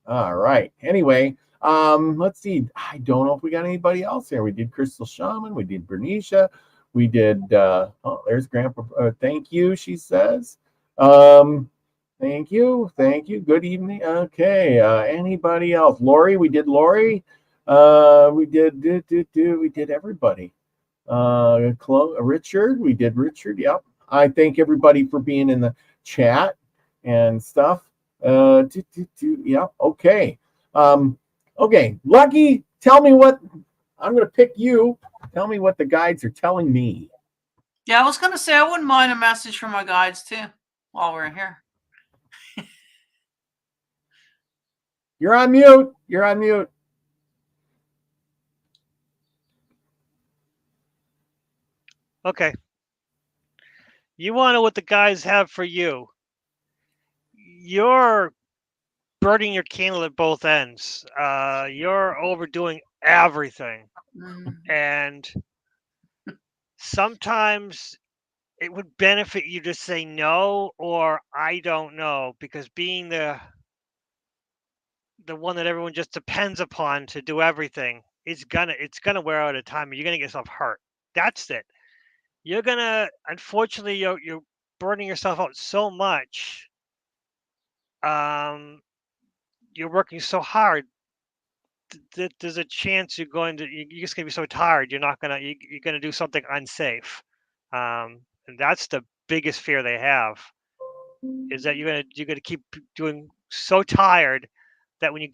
All right. Anyway, let's see. I don't know if we got anybody else here. We did Crystal Shaman. We did Bernicia. We did, there's Grandpa. Thank you, she says. Thank you. Good evening. Okay. Anybody else? Lori, we did Lori. We did everybody. Richard, we did Richard. Yep. I thank everybody for being in the chat and stuff. Yeah. Okay. Okay. Lucky, tell me what I'm going to pick you. Tell me what the guides are telling me. Yeah, I was going to say I wouldn't mind a message from my guides too while we're here. You're on mute. Okay. You want to know what the guys have for you. You're burning your candle at both ends. You're overdoing everything. And sometimes it would benefit you to say no or I don't know, because being the one that everyone just depends upon to do everything, it's gonna wear out at time and you're gonna get yourself hurt. That's it. You're gonna, unfortunately, you're burning yourself out so much. You're working so hard that there's a chance you're just gonna be so tired you're gonna do something unsafe. And that's the biggest fear they have, is that you're gonna keep doing so tired that when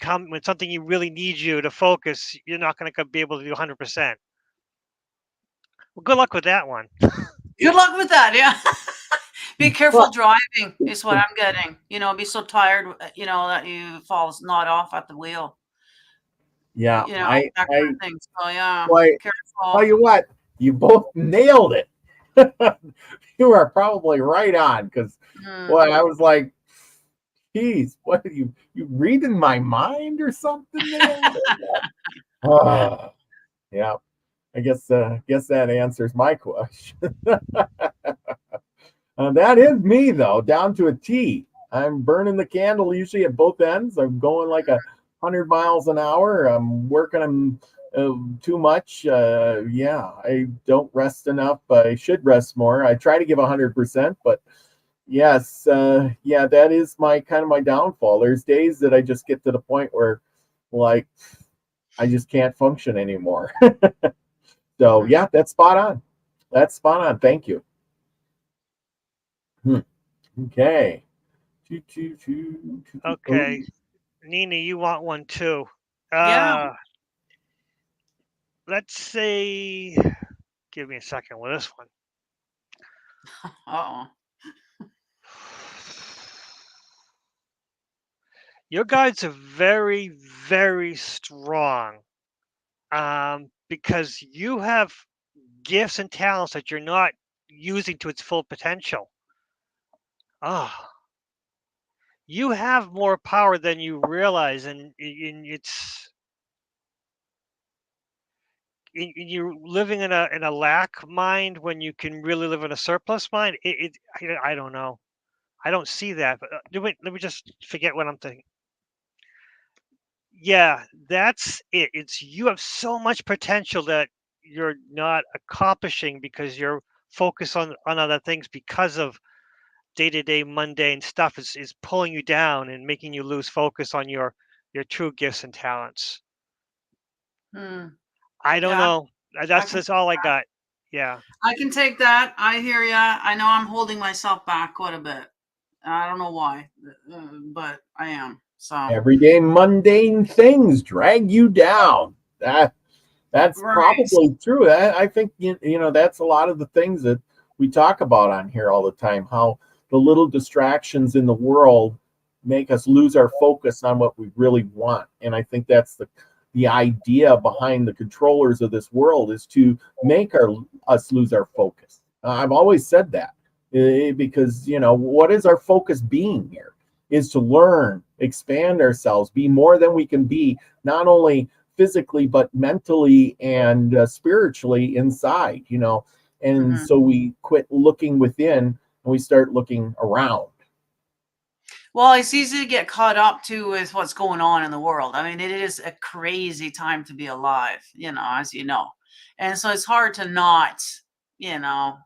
something you really need you to focus, you're not gonna be able to do 100%. Well, good luck with that one. Good luck with that, yeah. Be careful driving is what I'm getting. Be so tired, that you fall not off at the wheel. Yeah, that kind of thing. So yeah, careful. Tell you what, you both nailed it. You are probably right on, because I was like, geez, what are you reading my mind or something? Yeah. I guess that answers my question. That is me, though, down to a T. I'm burning the candle usually at both ends. I'm going like 100 miles an hour. I'm working too much. I don't rest enough. I should rest more. I try to give 100%, but Yes, yeah, that is my kind of my downfall. There's days that I just get to the point where, like, I just can't function anymore. So yeah, that's spot on. That's spot on. Thank you. Okay. Okay. Nina, you want one too. Yeah. Let's say, give me a second with this one. Uh-oh. Your guides are very, very strong, because you have gifts and talents that you're not using to its full potential. Ah, you have more power than you realize, and you're living in a lack mind when you can really live in a surplus mind. I don't know. I don't see that. But let me just forget what I'm thinking. Yeah, that's it. It's you have so much potential that you're not accomplishing because you're focused on other things because of day-to-day mundane stuff is pulling you down and making you lose focus on your true gifts and talents. I don't Yeah, know. That's all I got. Yeah. I can take that. I hear ya. I know I'm holding myself back quite a bit. I don't know why, but I am. So Everyday mundane things drag you down. That's right. probably true. I think you know that's a lot of the things that we talk about on here all the time. How the little distractions in the world make us lose our focus on what we really want. And I think that's the idea behind the controllers of this world is to make us lose our focus. I've always said that because you know what is our focus being here is to learn, expand ourselves, be more than we can be, not only physically but mentally and spiritually inside, you know. And so we quit looking within and we start looking around. Well, it's easy to get caught up too with what's going on in the world. I mean, it is a crazy time to be alive, you know, as you know. And so it's hard to not, you know,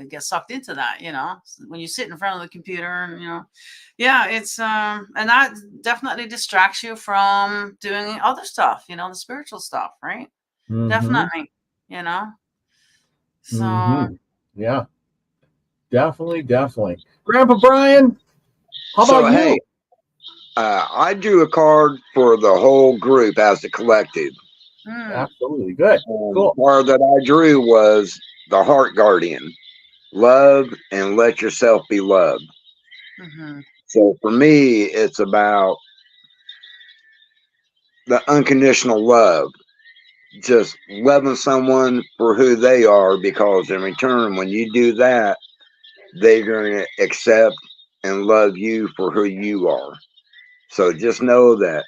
get sucked into that, you know, when you sit in front of the computer and, you know, yeah, it's, and that definitely distracts you from doing other stuff, you know, the spiritual stuff, right? Definitely, you know, so. Yeah, definitely. Grandpa Brian, how about So, you? hey, I drew a card for the whole group as a collective. Absolutely good. Cool. The card that I drew was the Heart Guardian. Love and let yourself be loved. So for me, it's about the unconditional love. Just loving someone for who they are, because in return, when you do that, they're going to accept and love you for who you are. So just know that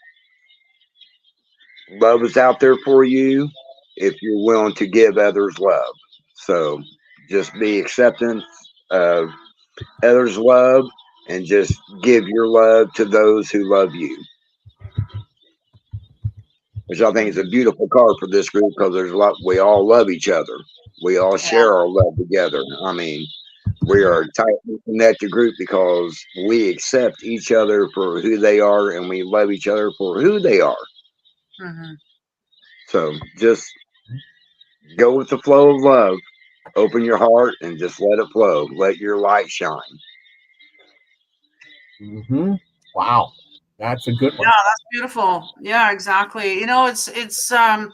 love is out there for you if you're willing to give others love. So just be acceptant of others' love and just give your love to those who love you. Which I think is a beautiful card for this group, because there's a lot, we all love each other. We all share our love together. I mean, we are a tightly connected group because we accept each other for who they are and we love each other for who they are. So just go with the flow of love. Open your heart and just let it flow. Let your light shine. Wow, that's a good one. Yeah, that's beautiful. Yeah, exactly. You know, it's a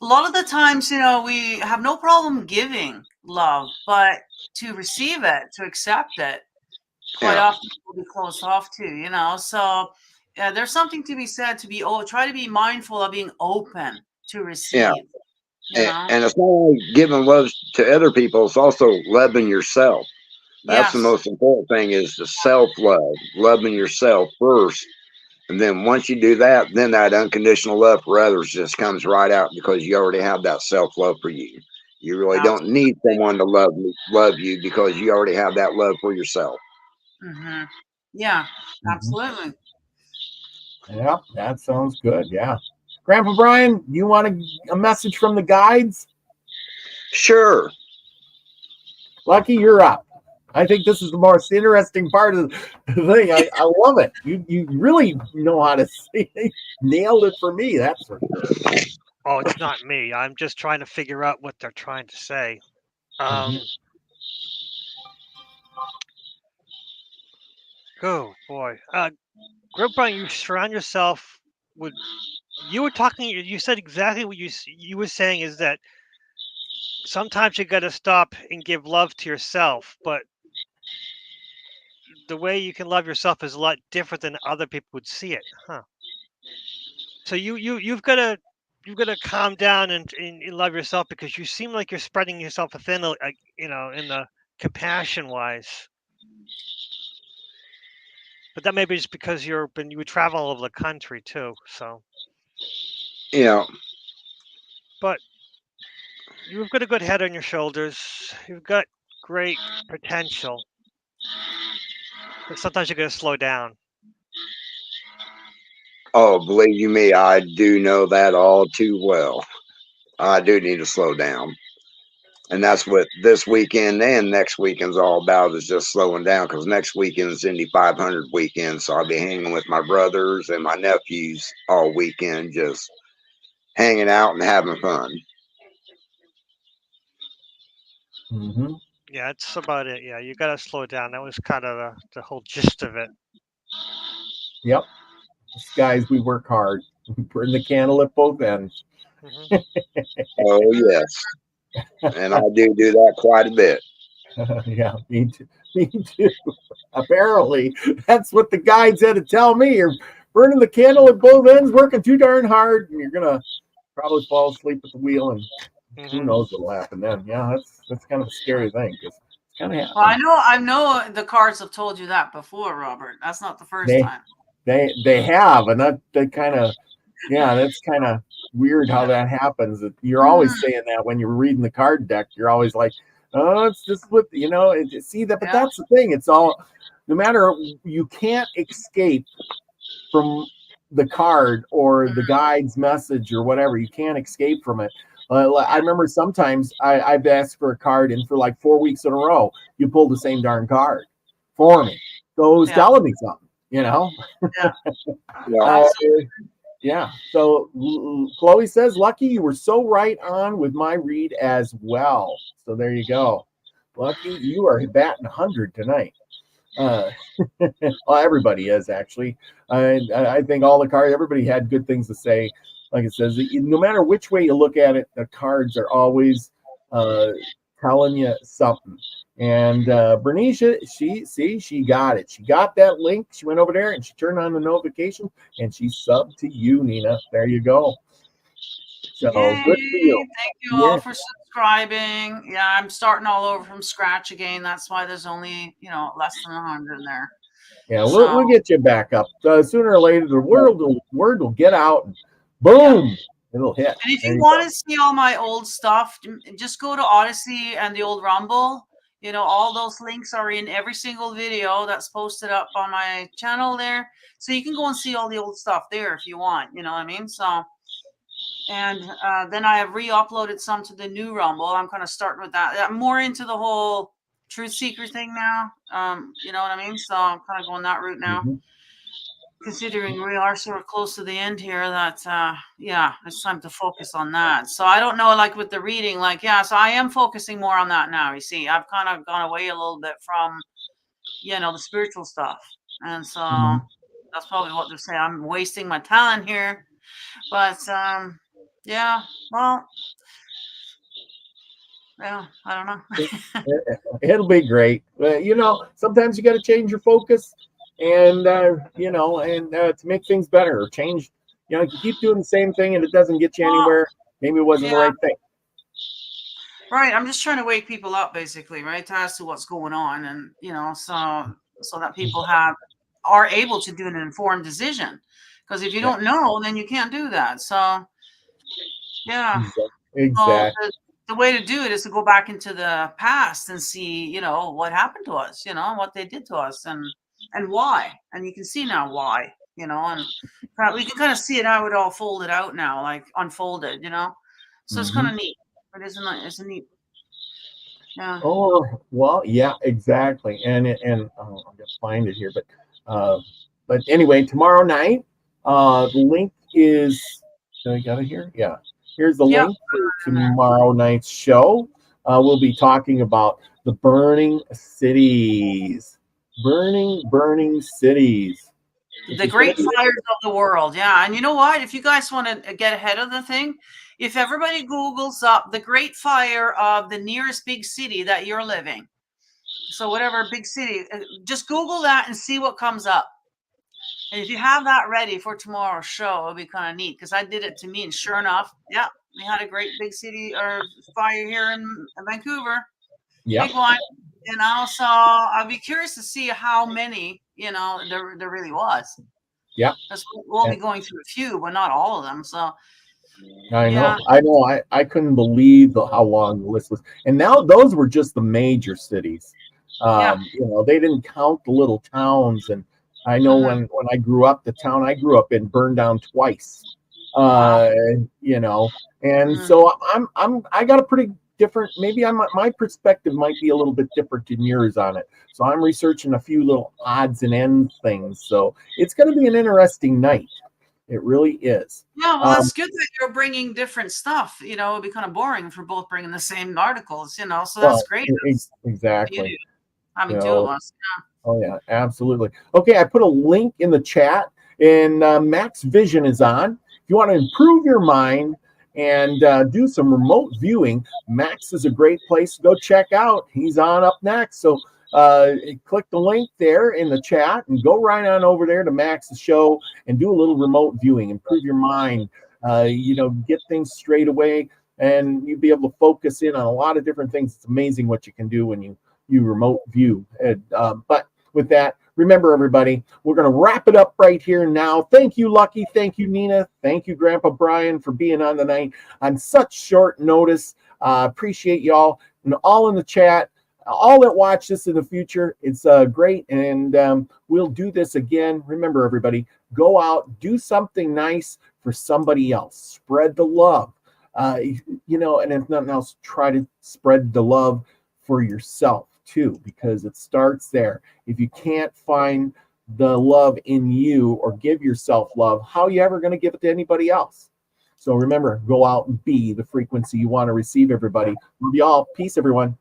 lot of the times, you know, we have no problem giving love, but to receive it, to accept it, quite often we'll be closed off to, you know. So there's something to be said to be try to be mindful of being open to receive. You know? And it's not only giving love to other people, it's also loving yourself. That's the most important thing, is the self-love, loving yourself first. And then once you do that, then that unconditional love for others just comes right out, because you already have that self-love for you. You really don't need someone to love you, because you already have that love for yourself. Yeah, absolutely. Yeah, that sounds good. Yeah. Grandpa Brian, you want a message from the guides? Sure. Lucky, you're up. I think this is the most interesting part of the thing. I love it. You really know how to say it. Nailed it for me. That's for sure. Oh, it's not me. I'm just trying to figure out what they're trying to say. Oh boy, Brighteon, you surround yourself with. You were talking. You said exactly what you were saying is that sometimes you got to stop and give love to yourself, but the way you can love yourself is a lot different than other people would see it, huh? So you've got to calm down and love yourself because you seem like you're spreading yourself thin, in the compassion wise. But that may be just because you would travel all over the country too. So Yeah. but you've got a good head on your shoulders. You've got great potential. But sometimes you got to slow down. Oh, believe you me, I do know that all too well. I do need to slow down. And that's what this weekend and next weekend's all about, is just slowing down, because next weekend's Indy 500 weekend. So I'll be hanging with my brothers and my nephews all weekend, just hanging out and having fun. Mm-hmm. Yeah, that's about it. Yeah, you got to slow down. That was kind of the whole gist of it. Yep. Guys, we work hard. We burn the candle at both ends. Oh, yes. And I do that quite a bit. Yeah, me too. Me too. Apparently, that's what the guides had to tell me. You're burning the candle at both ends, working too darn hard, and you're gonna probably fall asleep at the wheel, and who knows what'll happen then. Yeah, that's kind of a scary thing, because it's kind of happening. Well, I know the cards have told you that before, Robert. That's not the first time. They have, and that kind of, yeah, that's kind of weird how that happens. You're always saying that when you're reading the card deck. You're always like, oh, it's just what, see that, but that's the thing. It's all, no matter, you can't escape from the card or the guide's message or whatever. You can't escape from it. I remember sometimes I've asked for a card, and for like 4 weeks in a row, you pulled the same darn card for me. So it was telling me something, Yeah. Yeah. So Chloe says, Lucky, you were so right on with my read as well. So there you go. Lucky, you are batting 100 tonight. Well, everybody is, actually. I think all the cards, everybody had good things to say. Like it says, no matter which way you look at it, the cards are always telling you something. And Bernicia, she got it. She got that link. She went over there and she turned on the notification, and she subbed to you, Nina. There you go. So Yay. good for you. Thank you all for subscribing. Yeah, I'm starting all over from scratch again. That's why there's only, less than 100 in there. Yeah, we'll get you back up. Sooner or later, the word will get out, and boom, it'll hit. And if you want to see all my old stuff, just go to Odysee and the old Rumble. All those links are in every single video that's posted up on my channel there. So you can go and see all the old stuff there if you want. You know what I mean? So, and then I have re-uploaded some to the new Rumble. I'm kind of starting with that. I'm more into the whole truth seeker thing now. You know what I mean? So I'm kind of going that route now. Considering we are sort of close to the end here, that it's time to focus on that. So I don't know, like with the reading, so I am focusing more on that now. You see, I've kind of gone away a little bit from the spiritual stuff, and so that's probably what they're saying. I'm wasting my talent here, but well, yeah, I don't know. It'll be great. Sometimes you got to change your focus, and to make things better, or change. If you keep doing the same thing and it doesn't get you anywhere, maybe it wasn't the right thing. Right. I'm just trying to wake people up, basically, right, as to what's going on, and so that people are able to do an informed decision. Because if you don't know, then you can't do that. So, yeah. Exactly. So the way to do it is to go back into the past and see, what happened to us, what they did to us, and why. And you can see now why, and we can kind of see it how it all folded out now, like unfolded, So it's kind of neat. It's a neat. Yeah. Oh, well, yeah, exactly. And I'm gonna find it here, but anyway, tomorrow night, the link is. Do I got it here? Yeah. Here's the Yep. link for tomorrow night's show. We'll be talking about the burning cities, burning cities. which The is gonna great be- fires of the world. Yeah. And you know what? If you guys want to get ahead of the thing, if everybody Googles up the great fire of the nearest big city that you're living, so whatever big city, just Google that and see what comes up. And if you have that ready for tomorrow's show, it'll be kind of neat because I did it to me, and sure enough, yeah, we had a great big city or fire here in Vancouver, Yep. big one. And also, I'll be curious to see how many, there really was. Yep. Because we'll be going through a few, but not all of them. So I know. yeah. I know. I couldn't believe how long the list was. And now those were just the major cities. Yeah. They didn't count the little towns. And I know when I grew up, the town I grew up in burned down twice. Wow. And so I got a pretty different, maybe my perspective might be a little bit different than yours on it. So I'm researching a few little odds and ends things. So it's going to be an interesting night. It really is. Yeah, well, that's good that you're bringing different stuff. It'd be kind of boring if we're both bringing the same articles, so that's great. Exactly. Having two of us. Yeah. Oh, yeah, absolutely. Okay, I put a link in the chat, and Max Vision is on. If you want to improve your mind and do some remote viewing, Max is a great place to go check out. He's on up next. So click the link there in the chat and go right on over there to Max's show and do a little remote viewing, improve your mind, get things straight away, and you'll be able to focus in on a lot of different things. It's amazing what you can do when you remote view. But with that, remember, everybody, we're going to wrap it up right here now. Thank you, Lucky. Thank you, Nina. Thank you, Grandpa Brian, for being on tonight on such short notice. Appreciate y'all and all in the chat. All that watch this in the future, it's great, and we'll do this again. Remember, everybody, go out, do something nice for somebody else. Spread the love, and if nothing else, try to spread the love for yourself too, because it starts there. If you can't find the love in you or give yourself love, how are you ever going to give it to anybody else? So remember, go out and be the frequency you want to receive, everybody. Love you all. Peace, everyone.